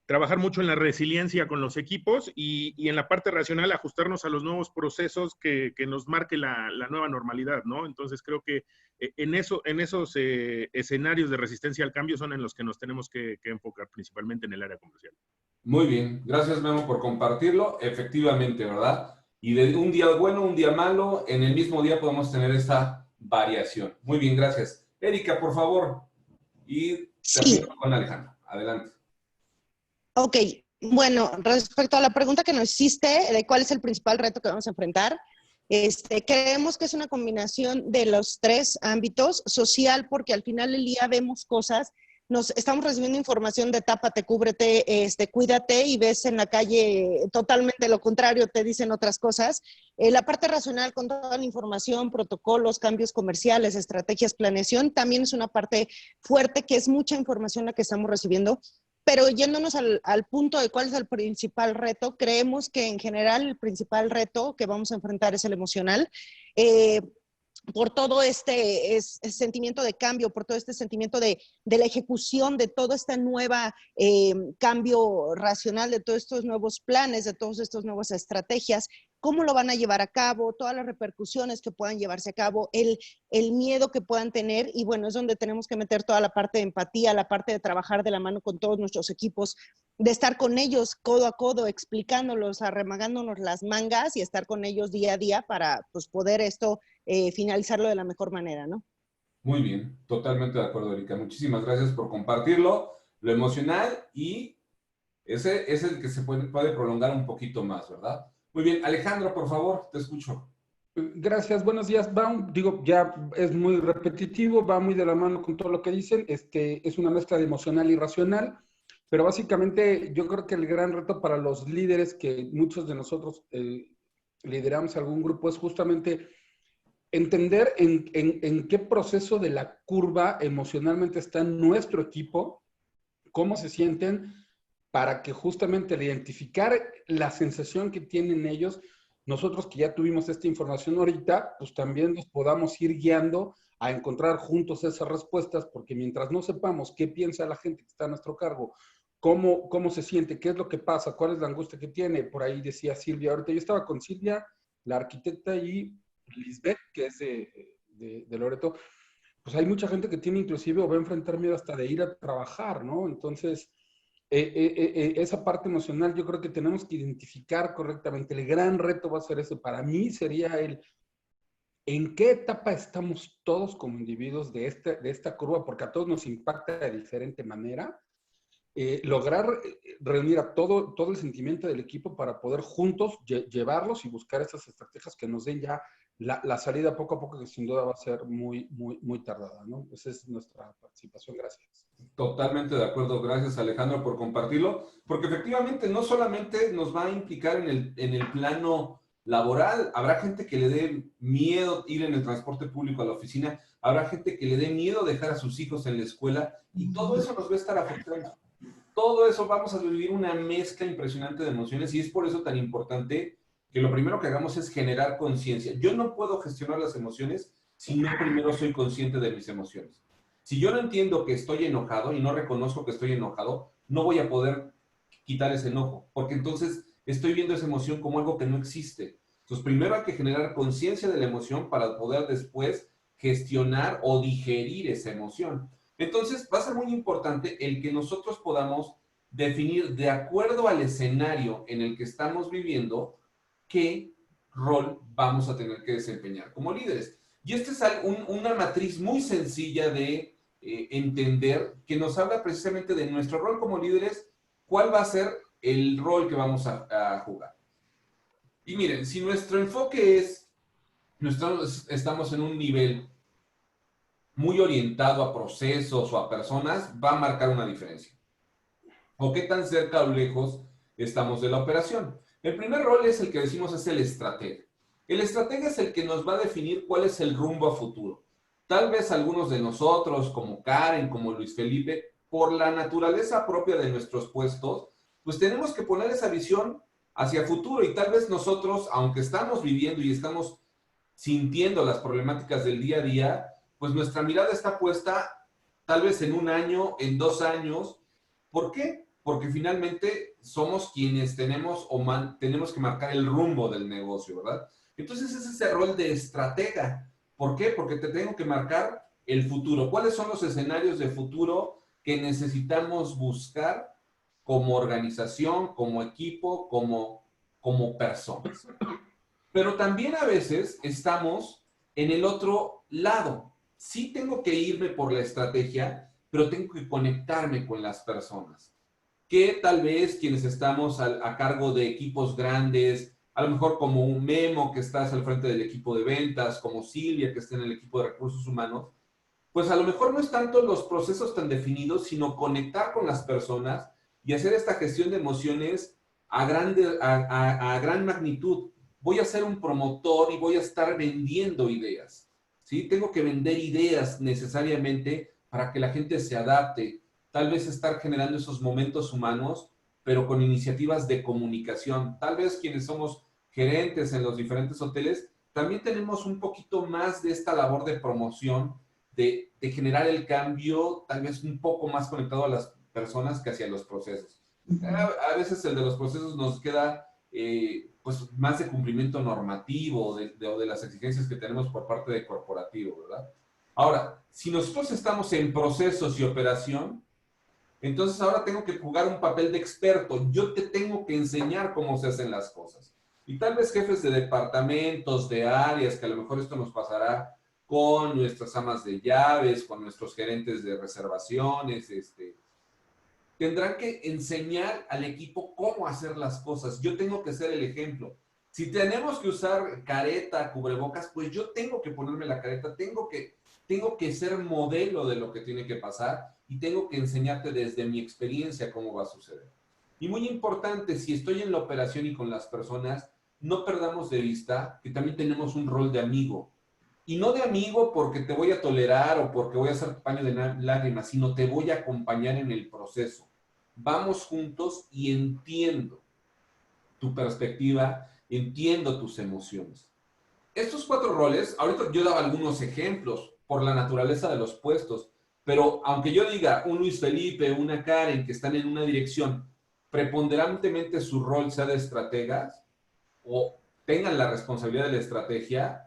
trabajar mucho en la resiliencia con los equipos y en la parte racional ajustarnos a los nuevos procesos que nos marque la nueva normalidad, ¿no? Entonces creo que en esos escenarios de resistencia al cambio son en los que nos tenemos que enfocar principalmente en el área comercial. Muy bien, gracias Memo por compartirlo. Efectivamente, ¿verdad? Y de un día bueno, un día malo, en el mismo día podemos tener esta variación. Muy bien, gracias. Erika, por favor. Y termino con Alejandro. Adelante. Ok, bueno, respecto a la pregunta que nos hiciste de cuál es el principal reto que vamos a enfrentar, creemos que es una combinación de los tres ámbitos: social, porque al final del día vemos cosas, estamos recibiendo información de tápate, cúbrete, cuídate, y ves en la calle totalmente lo contrario, te dicen otras cosas. La parte racional, con toda la información, protocolos, cambios comerciales, estrategias, planeación, también es una parte fuerte, que es mucha información la que estamos recibiendo. Pero yéndonos al punto de cuál es el principal reto, creemos que en general el principal reto que vamos a enfrentar es el emocional. Por todo este sentimiento de cambio, por todo este sentimiento de la ejecución de todo este nuevo cambio racional, de todos estos nuevos planes, de todas estas nuevas estrategias, cómo lo van a llevar a cabo, todas las repercusiones que puedan llevarse a cabo, el miedo que puedan tener. Y bueno, es donde tenemos que meter toda la parte de empatía, la parte de trabajar de la mano con todos nuestros equipos, de estar con ellos codo a codo, explicándolos, arremangándonos las mangas y estar con ellos día a día para pues, poder finalizarlo de la mejor manera, ¿no? Muy bien, totalmente de acuerdo, Erika. Muchísimas gracias por compartirlo. Lo emocional y ese es el que se puede prolongar un poquito más, ¿verdad? Muy bien, Alejandro, por favor, te escucho. Gracias, buenos días. Ya es muy repetitivo, va muy de la mano con todo lo que dicen. Es una mezcla de emocional y racional, pero básicamente yo creo que el gran reto para los líderes, que muchos de nosotros lideramos algún grupo, es justamente entender en qué proceso de la curva emocionalmente está nuestro equipo, cómo se sienten, para que justamente al identificar la sensación que tienen ellos, nosotros que ya tuvimos esta información ahorita, pues también nos podamos ir guiando a encontrar juntos esas respuestas, porque mientras no sepamos qué piensa la gente que está a nuestro cargo, cómo se siente, qué es lo que pasa, cuál es la angustia que tiene, por ahí decía Silvia, ahorita yo estaba con Silvia, la arquitecta, y Lisbeth, que es de Loreto, pues hay mucha gente que tiene inclusive o va a enfrentar miedo hasta de ir a trabajar, ¿no? Entonces, esa parte emocional yo creo que tenemos que identificar correctamente. El gran reto va a ser ese. Para mí sería ¿en qué etapa estamos todos como individuos de esta curva? Porque a todos nos impacta de diferente manera. Lograr reunir a todo el sentimiento del equipo para poder juntos llevarlos y buscar esas estrategias que nos den ya la salida poco a poco, que sin duda va a ser muy, muy, muy tardada, ¿no? Esa es nuestra participación. Gracias. Totalmente de acuerdo. Gracias, Alejandro, por compartirlo. Porque efectivamente no solamente nos va a implicar en el plano laboral. Habrá gente que le dé miedo ir en el transporte público a la oficina. Habrá gente que le dé miedo dejar a sus hijos en la escuela. Y todo eso nos va a estar afectando. Todo eso vamos a vivir una mezcla impresionante de emociones, y es por eso tan importante que lo primero que hagamos es generar conciencia. Yo no puedo gestionar las emociones si no primero soy consciente de mis emociones. Si yo no entiendo que estoy enojado y no reconozco que estoy enojado, no voy a poder quitar ese enojo, porque entonces estoy viendo esa emoción como algo que no existe. Entonces, primero hay que generar conciencia de la emoción para poder después gestionar o digerir esa emoción. Entonces, va a ser muy importante el que nosotros podamos definir, de acuerdo al escenario en el que estamos viviendo, qué rol vamos a tener que desempeñar como líderes. Y esta es una matriz muy sencilla de entender, que nos habla precisamente de nuestro rol como líderes, cuál va a ser el rol que vamos a jugar. Y miren, si nuestro enfoque estamos en un nivel muy orientado a procesos o a personas, va a marcar una diferencia. O qué tan cerca o lejos estamos de la operación. El primer rol es el que decimos es el estratega. El estratega es el que nos va a definir cuál es el rumbo a futuro. Tal vez algunos de nosotros, como Karen, como Luis Felipe, por la naturaleza propia de nuestros puestos, pues tenemos que poner esa visión hacia futuro y tal vez nosotros, aunque estamos viviendo y estamos sintiendo las problemáticas del día a día, pues nuestra mirada está puesta tal vez en 1 año, en 2 años. ¿Por qué? Porque finalmente somos quienes tenemos tenemos que marcar el rumbo del negocio, ¿verdad? Entonces es ese rol de estratega. ¿Por qué? Porque te tengo que marcar el futuro. ¿Cuáles son los escenarios de futuro que necesitamos buscar como organización, como equipo, como personas? Pero también a veces estamos en el otro lado. Sí tengo que irme por la estrategia, pero tengo que conectarme con las personas. Que tal vez quienes estamos a cargo de equipos grandes, a lo mejor como un Memo que estás al frente del equipo de ventas, como Silvia que está en el equipo de recursos humanos, pues a lo mejor no es tanto los procesos tan definidos, sino conectar con las personas y hacer esta gestión de emociones a gran magnitud. Voy a ser un promotor y voy a estar vendiendo ideas, ¿sí? Tengo que vender ideas necesariamente para que la gente se adapte. Tal vez estar generando esos momentos humanos, pero con iniciativas de comunicación. Tal vez quienes somos gerentes en los diferentes hoteles, también tenemos un poquito más de esta labor de promoción, de generar el cambio, tal vez un poco más conectado a las personas que hacia los procesos. A veces el de los procesos nos queda pues más de cumplimiento normativo o de las exigencias que tenemos por parte de corporativo, ¿verdad? Ahora, si nosotros estamos en procesos y operación, entonces ahora tengo que jugar un papel de experto. Yo te tengo que enseñar cómo se hacen las cosas. Y tal vez jefes de departamentos, de áreas, que a lo mejor esto nos pasará con nuestras amas de llaves, con nuestros gerentes de reservaciones, tendrán que enseñar al equipo cómo hacer las cosas. Yo tengo que ser el ejemplo. Si tenemos que usar careta, cubrebocas, pues yo tengo que ponerme la careta, tengo que ser modelo de lo que tiene que pasar y tengo que enseñarte desde mi experiencia cómo va a suceder. Y muy importante, si estoy en la operación y con las personas, no perdamos de vista que también tenemos un rol de amigo. Y no de amigo porque te voy a tolerar o porque voy a hacer paño de lágrimas, sino te voy a acompañar en el proceso. Vamos juntos y entiendo tu perspectiva, entiendo tus emociones. Estos 4 roles, ahorita yo daba algunos ejemplos por la naturaleza de los puestos, pero aunque yo diga un Luis Felipe, una Karen que están en una dirección, preponderantemente su rol sea de estrategas o tengan la responsabilidad de la estrategia,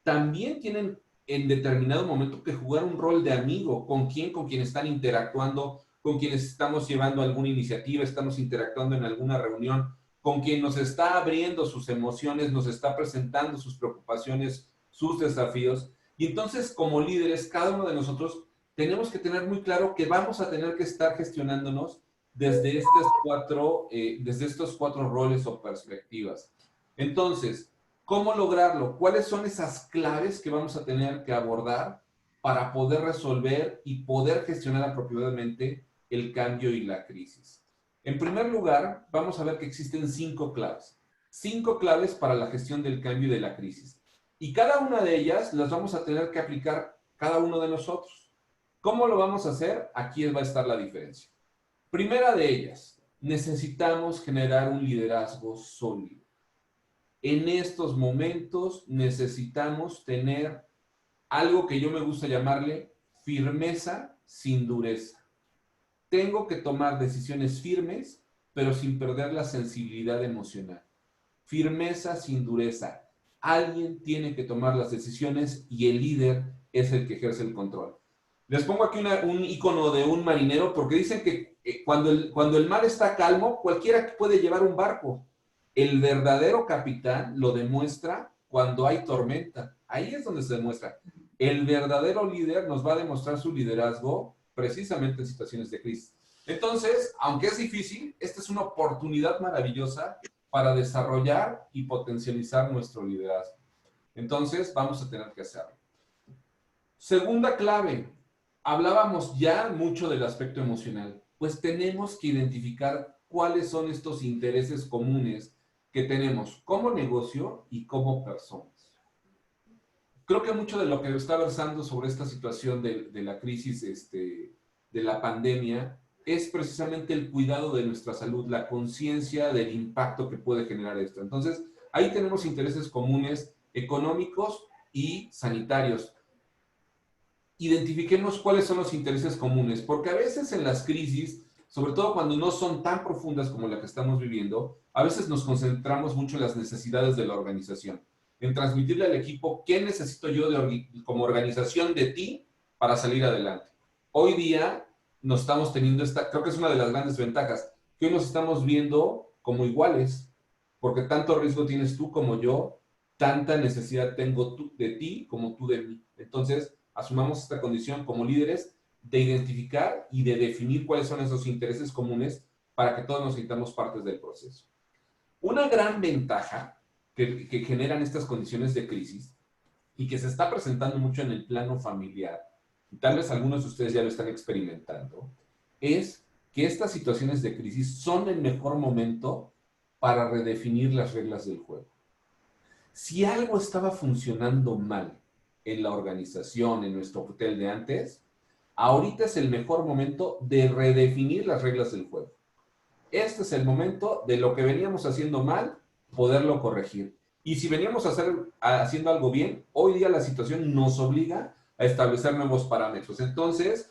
también tienen en determinado momento que jugar un rol de amigo. ¿Con quién? Con quien están interactuando, con quienes estamos llevando alguna iniciativa, estamos interactuando en alguna reunión, con quien nos está abriendo sus emociones, nos está presentando sus preocupaciones, sus desafíos. Y entonces, como líderes, cada uno de nosotros tenemos que tener muy claro que vamos a tener que estar gestionándonos desde estos 4 roles o perspectivas. Entonces, ¿cómo lograrlo? ¿Cuáles son esas claves que vamos a tener que abordar para poder resolver y poder gestionar apropiadamente el cambio y la crisis? En primer lugar, vamos a ver que existen 5 claves. 5 claves para la gestión del cambio y de la crisis. Y cada una de ellas las vamos a tener que aplicar cada uno de nosotros. ¿Cómo lo vamos a hacer? Aquí va a estar la diferencia. Primera de ellas, necesitamos generar un liderazgo sólido. En estos momentos necesitamos tener algo que yo me gusta llamarle firmeza sin dureza. Tengo que tomar decisiones firmes, pero sin perder la sensibilidad emocional. Firmeza sin dureza. Alguien tiene que tomar las decisiones y el líder es el que ejerce el control. Les pongo aquí un icono de un marinero porque dicen que cuando el mar está calmo, cualquiera puede llevar un barco. El verdadero capitán lo demuestra cuando hay tormenta. Ahí es donde se demuestra. El verdadero líder nos va a demostrar su liderazgo precisamente en situaciones de crisis. Entonces, aunque es difícil, esta es una oportunidad maravillosa para desarrollar y potencializar nuestro liderazgo. Entonces, vamos a tener que hacerlo. Segunda clave. Hablábamos ya mucho del aspecto emocional. Pues tenemos que identificar cuáles son estos intereses comunes que tenemos como negocio y como personas. Creo que mucho de lo que está versando sobre esta situación de la crisis de la pandemia es precisamente el cuidado de nuestra salud, la conciencia del impacto que puede generar esto. Entonces, ahí tenemos intereses comunes económicos y sanitarios. Identifiquemos cuáles son los intereses comunes, porque a veces en las crisis, sobre todo cuando no son tan profundas como la que estamos viviendo, a veces nos concentramos mucho en las necesidades de la organización, en transmitirle al equipo qué necesito yo como organización de ti para salir adelante. Hoy día nos estamos teniendo creo que es una de las grandes ventajas, que hoy nos estamos viendo como iguales, porque tanto riesgo tienes tú como yo, tanta necesidad tengo de ti como tú de mí. Entonces, asumamos esta condición como líderes de identificar y de definir cuáles son esos intereses comunes para que todos nos sintamos partes del proceso. Una gran ventaja que generan estas condiciones de crisis y que se está presentando mucho en el plano familiar, y tal vez algunos de ustedes ya lo están experimentando, es que estas situaciones de crisis son el mejor momento para redefinir las reglas del juego. Si algo estaba funcionando mal en la organización, en nuestro hotel de antes, ahorita es el mejor momento de redefinir las reglas del juego. Este es el momento de lo que veníamos haciendo mal, poderlo corregir. Y si veníamos haciendo algo bien, hoy día la situación nos obliga a establecer nuevos parámetros. Entonces,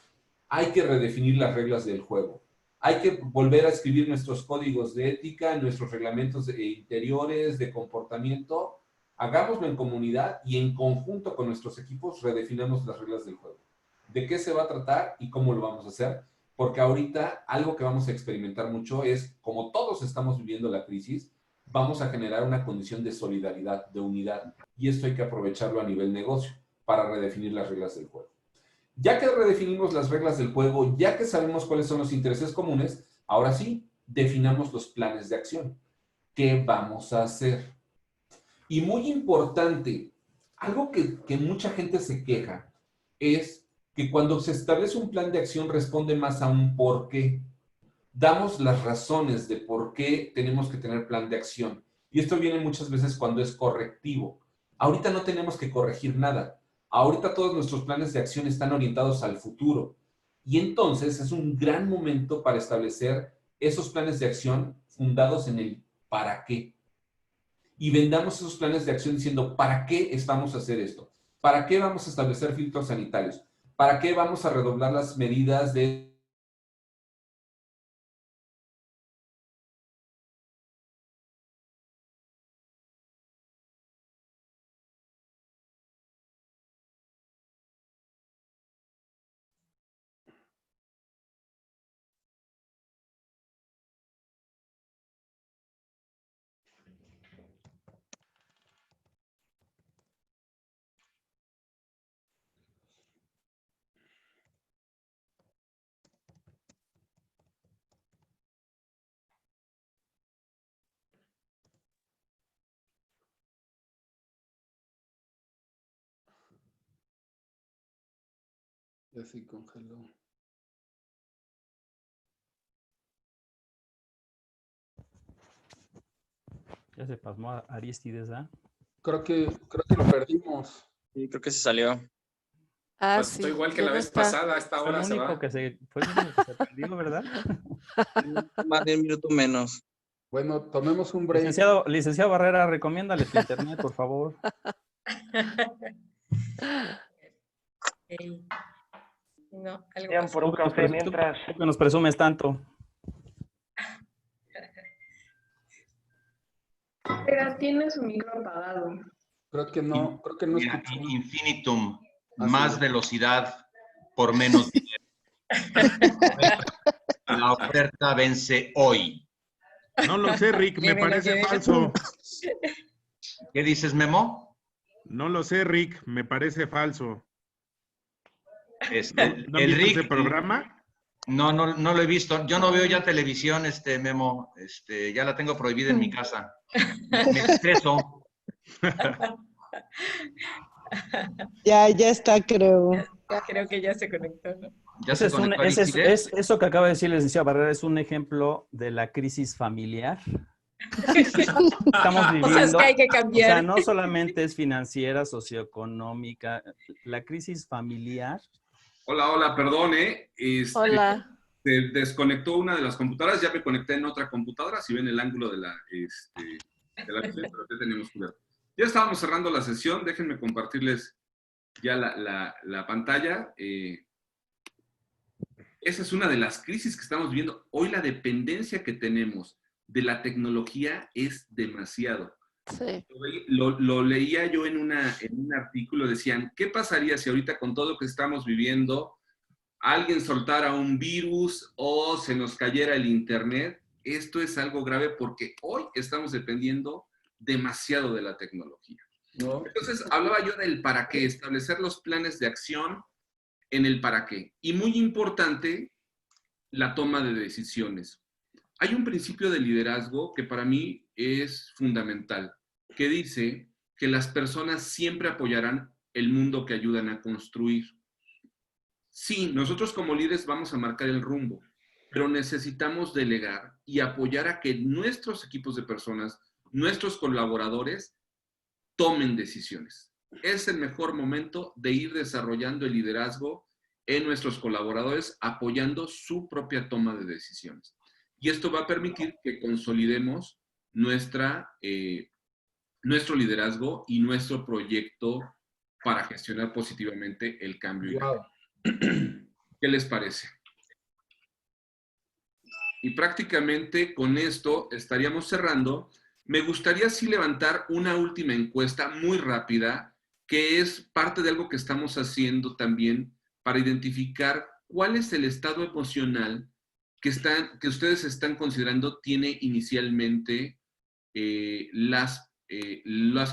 hay que redefinir las reglas del juego. Hay que volver a escribir nuestros códigos de ética, nuestros reglamentos interiores de comportamiento. Hagámoslo en comunidad y en conjunto con nuestros equipos redefinamos las reglas del juego. ¿De qué se va a tratar y cómo lo vamos a hacer? Porque ahorita algo que vamos a experimentar mucho es, como todos estamos viviendo la crisis, vamos a generar una condición de solidaridad, de unidad. Y esto hay que aprovecharlo a nivel negocio para redefinir las reglas del juego. Ya que redefinimos las reglas del juego, ya que sabemos cuáles son los intereses comunes, ahora sí, definamos los planes de acción. ¿Qué vamos a hacer? Y muy importante, algo que mucha gente se queja es que cuando se establece un plan de acción responde más a un por qué. Damos las razones de por qué tenemos que tener plan de acción. Y esto viene muchas veces cuando es correctivo. Ahorita no tenemos que corregir nada. Ahorita todos nuestros planes de acción están orientados al futuro. Y entonces es un gran momento para establecer esos planes de acción fundados en el para qué. Y vendamos esos planes de acción diciendo, ¿para qué vamos a hacer esto? ¿Para qué vamos a establecer filtros sanitarios? ¿Para qué vamos a redoblar las medidas de Ya se congeló. Ya se pasmó a Aristides, ¿ah? Creo que lo perdimos. Sí, creo que se salió. Ah, pasó sí, igual que la vez pasada, a esta hora se va. Fue el único que se perdió, ¿verdad? Más de un minuto menos. Bueno, tomemos un break. Licenciado Barrera, recomiéndale tu internet, por favor. Okay. No, algo más. Por un café mientras. ¿Tú que nos presumes tanto? Pero tiene su micro apagado. Creo que no Mira, escuchó. infinitum, Así más es. velocidad por menos dinero. La oferta vence hoy. No lo sé, Rick, me parece falso. ¿Qué dices, Memo? No lo sé, Rick, me parece falso. ¿No El viste Rick, ese programa? No lo he visto. Yo no veo ya televisión, Memo. Ya la tengo prohibida en mi casa. Me estreso. Ya está, creo. Creo que ya se conectó, ¿no? Eso que acaba de decir el licenciado Barrera es un ejemplo de la crisis familiar Estamos viviendo, Cosas que hay que o sea, cambiar. no solamente es financiera, socioeconómica, la crisis familiar. Hola, hola, perdón, Hola. se desconectó una de las computadoras, ya me conecté en otra computadora, si ven el ángulo de la visión, pero ya tenemos cubierto. Ya estábamos cerrando la sesión, déjenme compartirles ya la pantalla. Esa es una de las crisis que estamos viviendo. Hoy la dependencia que tenemos de la tecnología es demasiado. Sí. Lo leía yo en un artículo, decían, ¿qué pasaría si ahorita con todo lo que estamos viviendo alguien soltara un virus o se nos cayera el internet? Esto es algo grave porque hoy estamos dependiendo demasiado de la tecnología. ¿No? Entonces, hablaba yo del para qué, establecer los planes de acción en el para qué. Y muy importante, la toma de decisiones. Hay un principio de liderazgo que para mí es fundamental, que dice que las personas siempre apoyarán el mundo que ayudan a construir. Sí, nosotros como líderes vamos a marcar el rumbo, pero necesitamos delegar y apoyar a que nuestros equipos de personas, nuestros colaboradores, tomen decisiones. Es el mejor momento de ir desarrollando el liderazgo en nuestros colaboradores, apoyando su propia toma de decisiones. Y esto va a permitir que consolidemos nuestro liderazgo y nuestro proyecto para gestionar positivamente el cambio. Wow. ¿Qué les parece? Y prácticamente con esto estaríamos cerrando. Me gustaría sí levantar una última encuesta muy rápida, que es parte de algo que estamos haciendo también para identificar cuál es el estado emocional que ustedes están considerando tiene inicialmente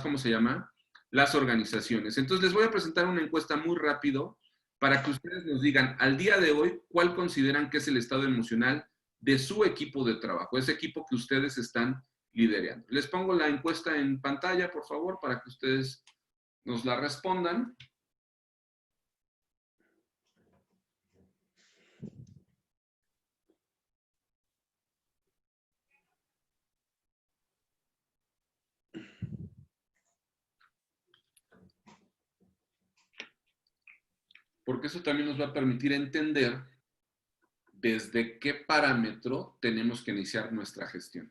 ¿cómo se llama? Las organizaciones. Entonces les voy a presentar una encuesta muy rápido para que ustedes nos digan al día de hoy cuál consideran que es el estado emocional de su equipo de trabajo, ese equipo que ustedes están liderando. Les pongo la encuesta en pantalla, por favor, para que ustedes nos la respondan. Porque eso también nos va a permitir entender desde qué parámetro tenemos que iniciar nuestra gestión.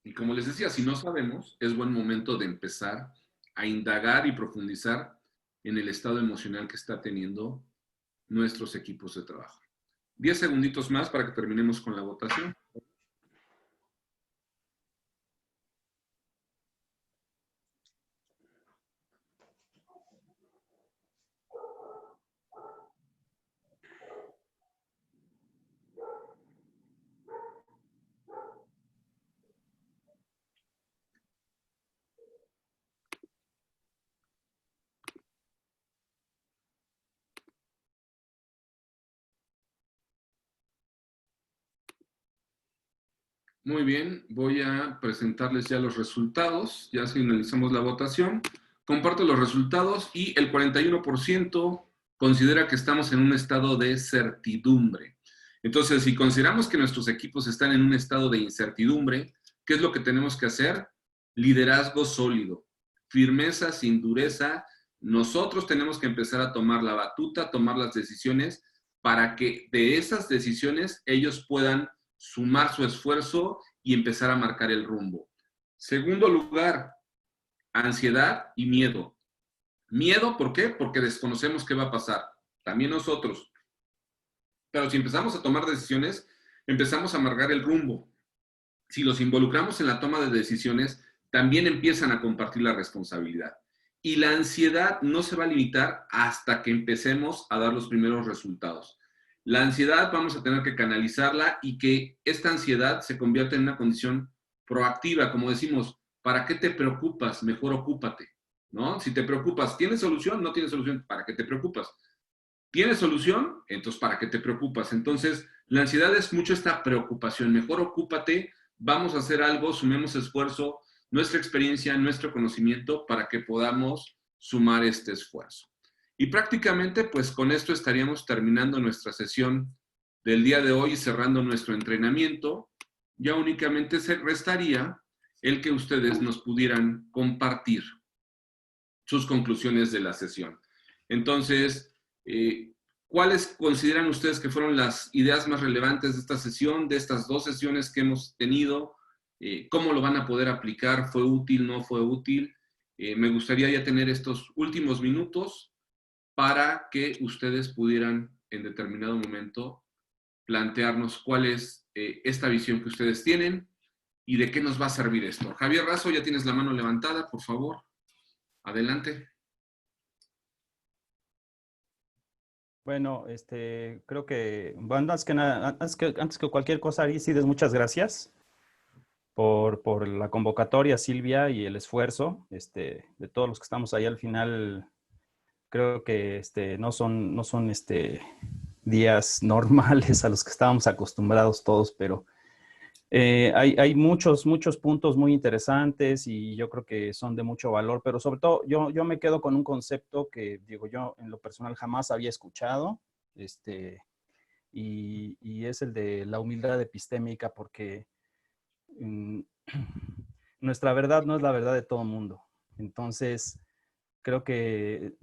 Y como les decía, si no sabemos, es buen momento de empezar a indagar y profundizar en el estado emocional que está teniendo nuestros equipos de trabajo. 10 segunditos más para que terminemos con la votación. Muy bien, voy a presentarles ya los resultados. Ya finalizamos la votación. Comparto los resultados y el 41% considera que estamos en un estado de certidumbre. Entonces, si consideramos que nuestros equipos están en un estado de incertidumbre, ¿qué es lo que tenemos que hacer? Liderazgo sólido, firmeza sin dureza. Nosotros tenemos que empezar a tomar la batuta, tomar las decisiones para que de esas decisiones ellos puedan sumar su esfuerzo y empezar a marcar el rumbo. Segundo lugar, ansiedad y miedo. Miedo, ¿por qué? Porque desconocemos qué va a pasar. También nosotros. Pero si empezamos a tomar decisiones, empezamos a marcar el rumbo. Si los involucramos en la toma de decisiones, también empiezan a compartir la responsabilidad. Y la ansiedad no se va a limitar hasta que empecemos a dar los primeros resultados. La ansiedad vamos a tener que canalizarla y que esta ansiedad se convierta en una condición proactiva, como decimos, ¿para qué te preocupas? Mejor ocúpate, ¿no? Si te preocupas, ¿tienes solución? No tienes solución, ¿para qué te preocupas? ¿Tienes solución? Entonces, ¿para qué te preocupas? Entonces, la ansiedad es mucho esta preocupación, mejor ocúpate, vamos a hacer algo, sumemos esfuerzo, nuestra experiencia, nuestro conocimiento para que podamos sumar este esfuerzo. Y prácticamente, pues con esto estaríamos terminando nuestra sesión del día de hoy, cerrando nuestro entrenamiento, ya únicamente se restaría el que ustedes nos pudieran compartir sus conclusiones de la sesión. Entonces, ¿cuáles consideran ustedes que fueron las ideas más relevantes de esta sesión, de estas 2 sesiones que hemos tenido? ¿Cómo lo van a poder aplicar? ¿Fue útil? ¿No fue útil? Me gustaría ya tener estos últimos minutos para que ustedes pudieran en determinado momento plantearnos cuál es esta visión que ustedes tienen y de qué nos va a servir esto. Javier Razo, ya tienes la mano levantada, por favor. Adelante. Bueno, creo que, bueno, antes que cualquier cosa, Aristides, muchas gracias por la convocatoria, Silvia, y el esfuerzo de todos los que estamos ahí al final. Creo que no son días normales a los que estábamos acostumbrados todos, pero hay muchos puntos muy interesantes y yo creo que son de mucho valor, pero sobre todo yo me quedo con un concepto que, digo, yo en lo personal jamás había escuchado, y es el de la humildad epistémica, porque nuestra verdad no es la verdad de todo el mundo. Entonces, creo que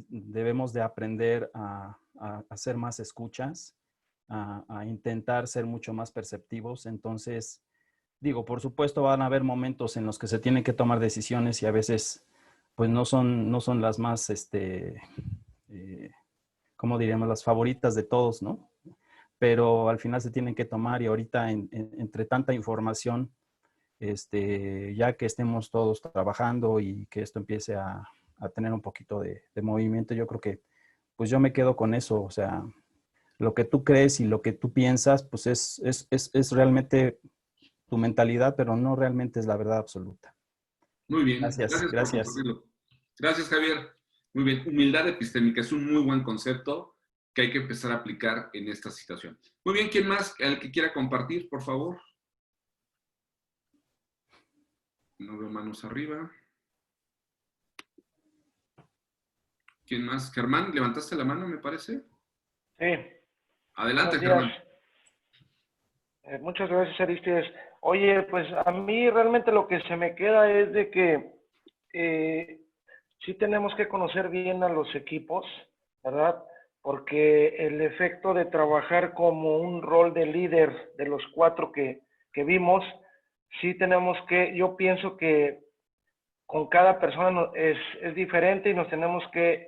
debemos de aprender a hacer más escuchas, a intentar ser mucho más perceptivos. Entonces, digo, por supuesto van a haber momentos en los que se tienen que tomar decisiones y a veces pues no son las más, ¿cómo diríamos? Las favoritas de todos, ¿no? Pero al final se tienen que tomar, y ahorita entre tanta información, ya que estemos todos trabajando y que esto empiece a tener un poquito de movimiento, yo creo que pues yo me quedo con eso. O sea, lo que tú crees y lo que tú piensas, pues es realmente tu mentalidad, pero no realmente es la verdad absoluta. Muy bien. Gracias. Por compartirlo. Gracias, Javier. Muy bien. Humildad epistémica es un muy buen concepto que hay que empezar a aplicar en esta situación. Muy bien. ¿Quién más? El que quiera compartir, por favor. No veo manos arriba. ¿Quién más? Germán, levantaste la mano, me parece. Sí. Adelante, Germán. Muchas gracias, Aristides. Oye, pues a mí realmente lo que se me queda es de que sí tenemos que conocer bien a los equipos, ¿verdad? Porque el efecto de trabajar como un rol de líder de los 4 que vimos, sí tenemos que, yo pienso que con cada persona es diferente y nos tenemos que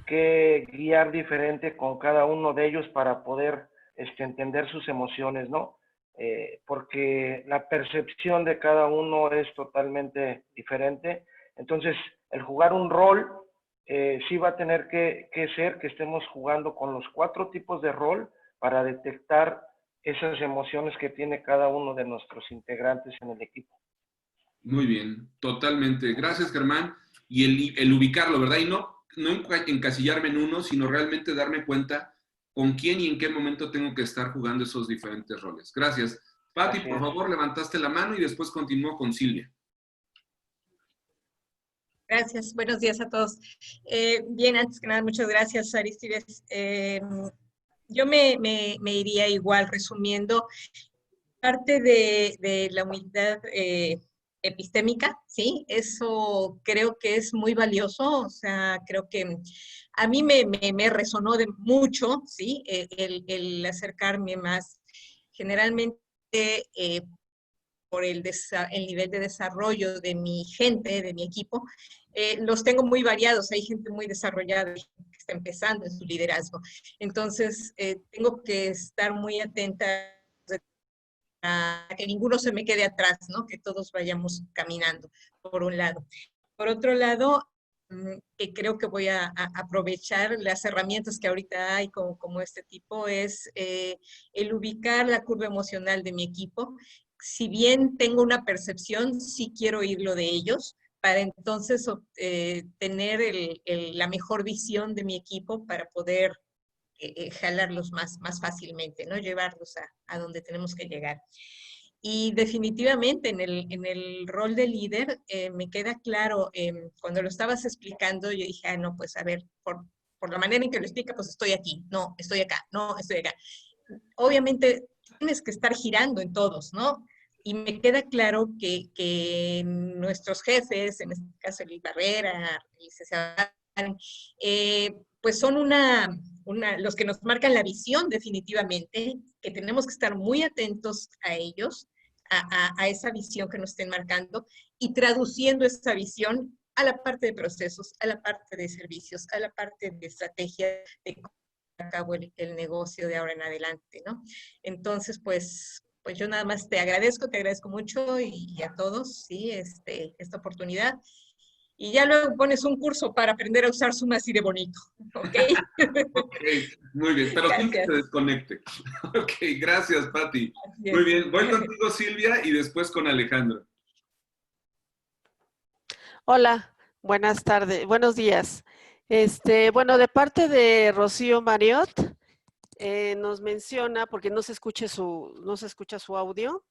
guiar diferente con cada uno de ellos para poder entender sus emociones, ¿no? Porque la percepción de cada uno es totalmente diferente. Entonces, el jugar un rol sí va a tener que ser que estemos jugando con los 4 tipos de rol para detectar esas emociones que tiene cada uno de nuestros integrantes en el equipo. Muy bien, totalmente. Gracias, Germán. Y el ubicarlo, ¿verdad? Y no encasillarme en uno, sino realmente darme cuenta con quién y en qué momento tengo que estar jugando esos diferentes roles. Gracias. Pati, por favor, levantaste la mano y después continúo con Silvia. Gracias, buenos días a todos. Bien, antes que nada, muchas gracias, Aristides. Yo me iría igual resumiendo parte de la humildad epistémica, ¿sí? Eso creo que es muy valioso, o sea, creo que a mí me resonó de mucho, ¿sí? El acercarme más. Generalmente, por el nivel de desarrollo de mi gente, de mi equipo, los tengo muy variados. Hay gente muy desarrollada que está empezando en su liderazgo. Entonces, tengo que estar muy atenta a que ninguno se me quede atrás, ¿no? Que todos vayamos caminando, por un lado. Por otro lado, que creo que voy a aprovechar las herramientas que ahorita hay como este tipo, es el ubicar la curva emocional de mi equipo. Si bien tengo una percepción, sí quiero oírlo de ellos, para entonces tener la mejor visión de mi equipo para poder jalarlos más fácilmente, ¿no? Llevarlos a donde tenemos que llegar. Y definitivamente en el rol de líder me queda claro, cuando lo estabas explicando, yo dije, no, pues a ver, por la manera en que lo explica, pues estoy aquí, no, estoy acá, no, estoy acá. obviamente tienes que estar girando en todos, ¿no? Y me queda claro que nuestros jefes, en este caso Luis Barrera, el licenciado, pues son los que nos marcan la visión definitivamente, que tenemos que estar muy atentos a ellos, a esa visión que nos estén marcando y traduciendo esa visión a la parte de procesos, a la parte de servicios, a la parte de estrategia de cómo llevar a cabo el negocio de ahora en adelante, ¿no? Entonces, pues yo nada más te agradezco mucho y a todos, ¿sí? Esta oportunidad. Y ya luego pones un curso para aprender a usar Zoom así de bonito, ¿ok? Ok, muy bien, pero sin que se desconecte. Ok, gracias, Pati. Muy bien, voy contigo, Silvia, y después con Alejandro. Hola, buenas tardes, buenos días. Bueno, de parte de Rocío Mariot, nos menciona, porque no se escucha su audio,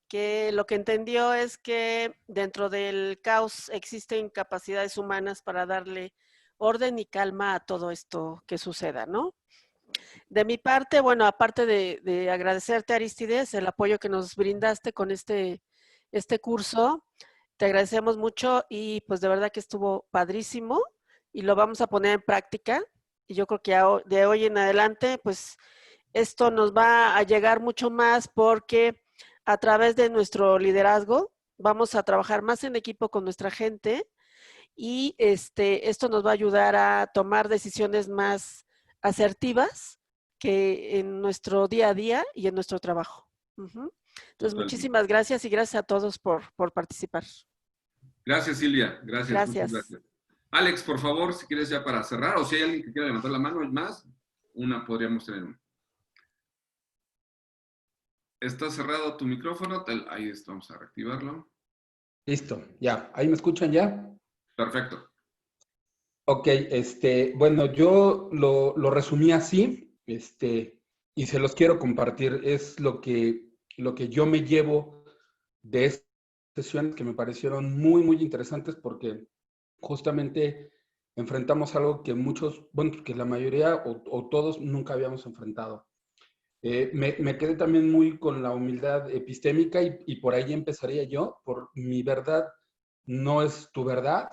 que lo que entendió es que dentro del caos existen capacidades humanas para darle orden y calma a todo esto que suceda, ¿no? De mi parte, bueno, aparte de agradecerte, Aristides, el apoyo que nos brindaste con este curso, te agradecemos mucho y pues de verdad que estuvo padrísimo y lo vamos a poner en práctica. Y yo creo que de hoy en adelante, pues esto nos va a llegar mucho más porque a través de nuestro liderazgo vamos a trabajar más en equipo con nuestra gente y esto nos va a ayudar a tomar decisiones más asertivas que en nuestro día a día y en nuestro trabajo. Entonces, muchísimas gracias y gracias a todos por participar. Gracias, Silvia. Gracias. Gracias. Muchas gracias. Alex, por favor, si quieres ya para cerrar, o si hay alguien que quiera levantar la mano, ¿hay más? Podríamos tener una. ¿Está cerrado tu micrófono? Ahí está, vamos a reactivarlo. Listo, ya. ¿Ahí me escuchan ya? Perfecto. Ok, bueno, yo lo resumí así, y se los quiero compartir. Es lo que yo me llevo de estas sesiones que me parecieron muy, muy interesantes porque justamente enfrentamos algo que muchos, bueno, que la mayoría o todos nunca habíamos enfrentado. Me quedé también muy con la humildad epistémica y por ahí empezaría yo, por mi verdad no es tu verdad,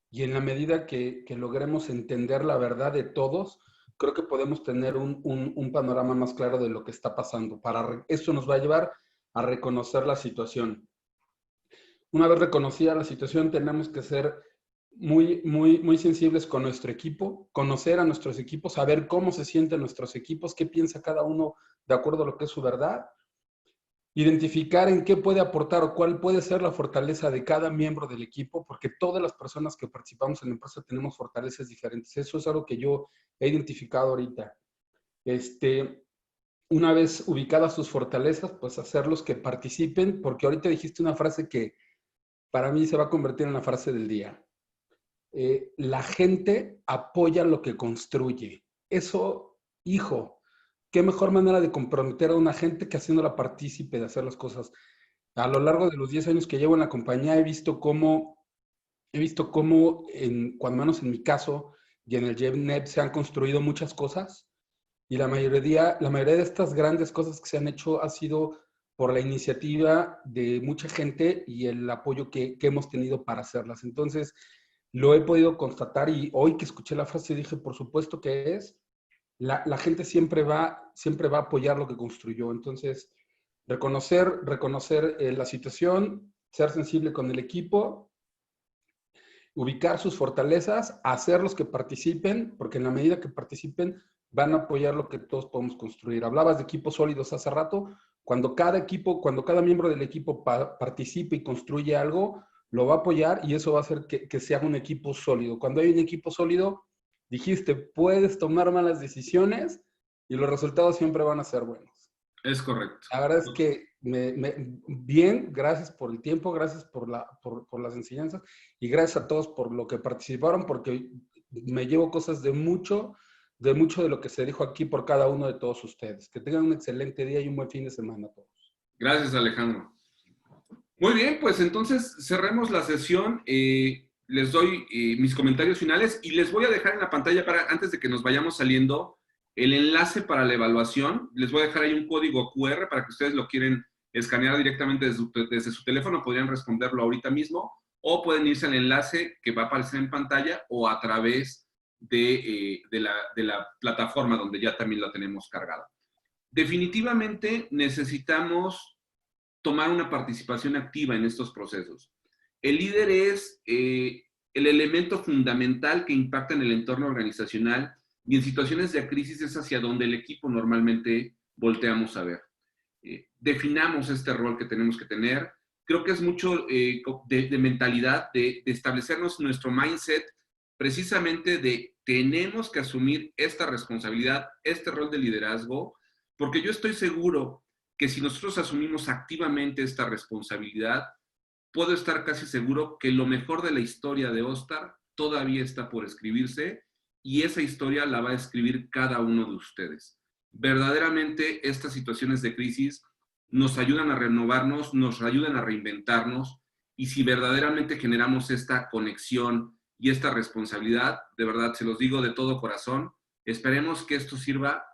y en la medida que logremos entender la verdad de todos, creo que podemos tener un panorama más claro de lo que está pasando. Eso nos va a llevar a reconocer la situación. Una vez reconocida la situación, tenemos que ser muy, muy, muy sensibles con nuestro equipo, conocer a nuestros equipos, saber cómo se sienten nuestros equipos, qué piensa cada uno de acuerdo a lo que es su verdad, identificar en qué puede aportar o cuál puede ser la fortaleza de cada miembro del equipo, porque todas las personas que participamos en la empresa tenemos fortalezas diferentes. Eso es algo que yo he identificado ahorita. Una vez ubicadas sus fortalezas, pues hacerlos que participen, porque ahorita dijiste una frase que para mí se va a convertir en la frase del día. La gente apoya lo que construye. Eso, hijo, qué mejor manera de comprometer a una gente que haciéndola partícipe de hacer las cosas. A lo largo de los 10 años que llevo en la compañía he visto cómo, cuando menos en mi caso y en el JNEP se han construido muchas cosas y la mayoría de estas grandes cosas que se han hecho ha sido por la iniciativa de mucha gente y el apoyo que hemos tenido para hacerlas. Entonces, lo he podido constatar y hoy que escuché la frase dije, por supuesto que es, la gente siempre va a apoyar lo que construyó. Entonces, reconocer la situación, ser sensible con el equipo, ubicar sus fortalezas, hacerlos que participen, porque en la medida que participen van a apoyar lo que todos podemos construir. Hablabas de equipos sólidos hace rato. Cuando cada miembro del equipo participe y construye algo, lo va a apoyar y eso va a hacer que sea un equipo sólido. Cuando hay un equipo sólido, dijiste, puedes tomar malas decisiones y los resultados siempre van a ser buenos. Es correcto. La verdad es que bien, gracias por el tiempo, gracias por las enseñanzas y gracias a todos por lo que participaron, porque me llevo cosas de mucho de lo que se dijo aquí por cada uno de todos ustedes. Que tengan un excelente día y un buen fin de semana a todos. Gracias, Alejandro. Muy bien, pues entonces cerremos la sesión. Les doy mis comentarios finales y les voy a dejar en la pantalla antes de que nos vayamos saliendo, el enlace para la evaluación. Les voy a dejar ahí un código QR para que ustedes lo quieren escanear directamente desde su teléfono, podrían responderlo ahorita mismo, o pueden irse al enlace que va a aparecer en pantalla o a través de la plataforma donde ya también la tenemos cargada. Definitivamente necesitamos tomar una participación activa en estos procesos. El líder es el elemento fundamental que impacta en el entorno organizacional y en situaciones de crisis es hacia donde el equipo normalmente volteamos a ver. Definamos este rol que tenemos que tener. Creo que es mucho de mentalidad, de establecernos nuestro mindset precisamente de tenemos que asumir esta responsabilidad, este rol de liderazgo, porque yo estoy seguro que si nosotros asumimos activamente esta responsabilidad, puedo estar casi seguro que lo mejor de la historia de Ostar todavía está por escribirse y esa historia la va a escribir cada uno de ustedes. Verdaderamente estas situaciones de crisis nos ayudan a renovarnos, nos ayudan a reinventarnos y si verdaderamente generamos esta conexión y esta responsabilidad, de verdad se los digo de todo corazón, esperemos que esto sirva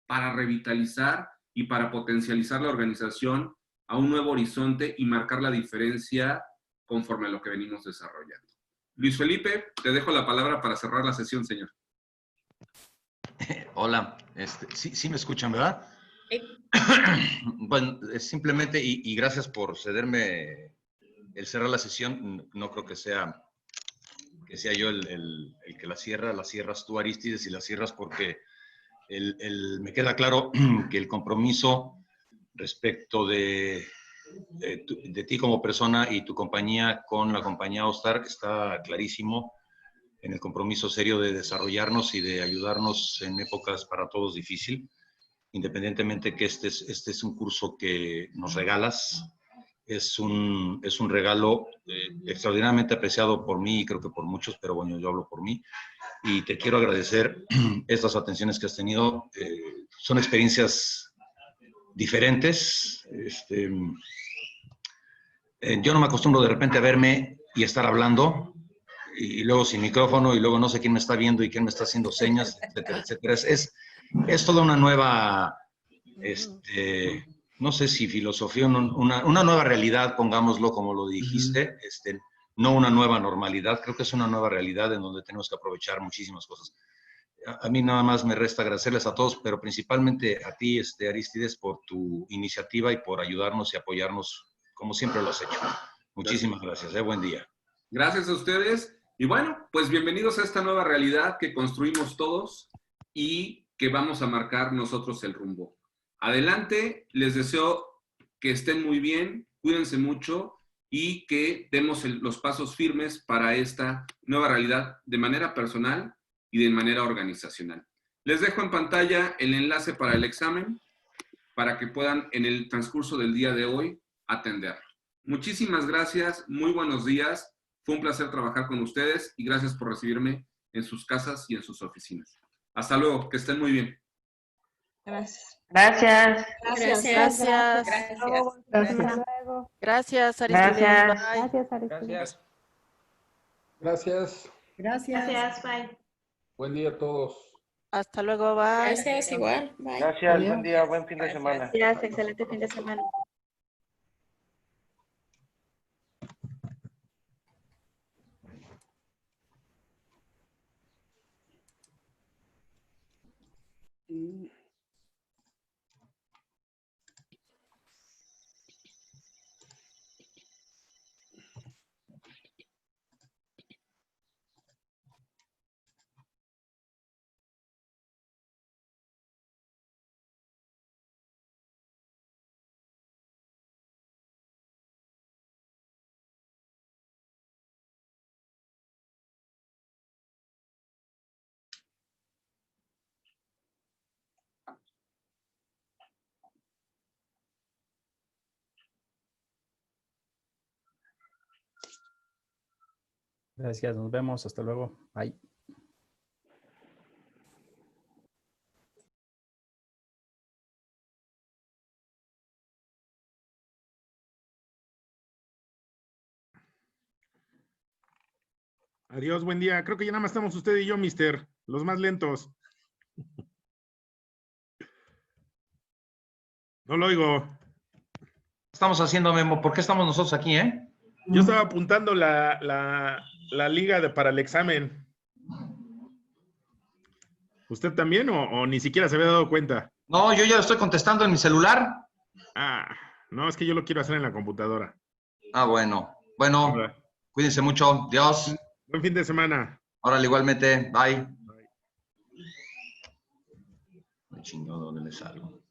para revitalizar y para potencializar la organización a un nuevo horizonte y marcar la diferencia conforme a lo que venimos desarrollando. Luis Felipe, te dejo la palabra para cerrar la sesión, señor. Hola, sí me escuchan, ¿verdad? Bueno, simplemente, y gracias por cederme el cerrar la sesión, no creo que sea yo el que la cierras tú, Arístides, y la cierras porque me queda claro que el compromiso respecto de ti como persona y tu compañía con la compañía Ostar está clarísimo en el compromiso serio de desarrollarnos y de ayudarnos en épocas para todos difícil, independientemente que este es un curso que nos regalas, es un regalo extraordinariamente apreciado por mí y creo que por muchos, pero bueno, yo hablo por mí. Y te quiero agradecer estas atenciones que has tenido. Son experiencias diferentes. Yo no me acostumbro de repente a verme y estar hablando, y luego sin micrófono, y luego no sé quién me está viendo y quién me está haciendo señas, etcétera, etcétera. Es toda una nueva, no sé si filosofía, una nueva realidad, pongámoslo como lo dijiste, no una nueva normalidad, creo que es una nueva realidad en donde tenemos que aprovechar muchísimas cosas. A mí nada más me resta agradecerles a todos, pero principalmente a ti, Arístides, por tu iniciativa y por ayudarnos y apoyarnos, como siempre lo has hecho. Muchísimas gracias. Buen día. Gracias a ustedes. Y bueno, pues bienvenidos a esta nueva realidad que construimos todos y que vamos a marcar nosotros el rumbo. Adelante, les deseo que estén muy bien, cuídense mucho y que demos los pasos firmes para esta nueva realidad de manera personal y de manera organizacional. Les dejo en pantalla el enlace para el examen para que puedan en el transcurso del día de hoy atenderlo. Muchísimas gracias, muy buenos días. Fue un placer trabajar con ustedes y gracias por recibirme en sus casas y en sus oficinas. Hasta luego, que estén muy bien. Gracias. Gracias. Gracias. Gracias, Arístides. Gracias, Arístides. Gracias. Gracias, bye. Buen día a todos. Hasta luego, bye. Gracias, igual. Bye. Gracias, buen día, buen fin de semana. Gracias, excelente fin de semana. Gracias, nos vemos, hasta luego. Bye. Adiós, buen día. Creo que ya nada más estamos usted y yo, mister, los más lentos. No lo oigo. Estamos haciendo, Memo. ¿Por qué estamos nosotros aquí, Yo estaba apuntando la liga para el examen. ¿Usted también o ni siquiera se había dado cuenta? No, yo ya lo estoy contestando en mi celular. No, es que yo lo quiero hacer en la computadora. Bueno. Bueno, cuídense mucho. Dios. Buen fin de semana. Órale, igualmente. Bye. Me chingó, ¿dónde le salgo?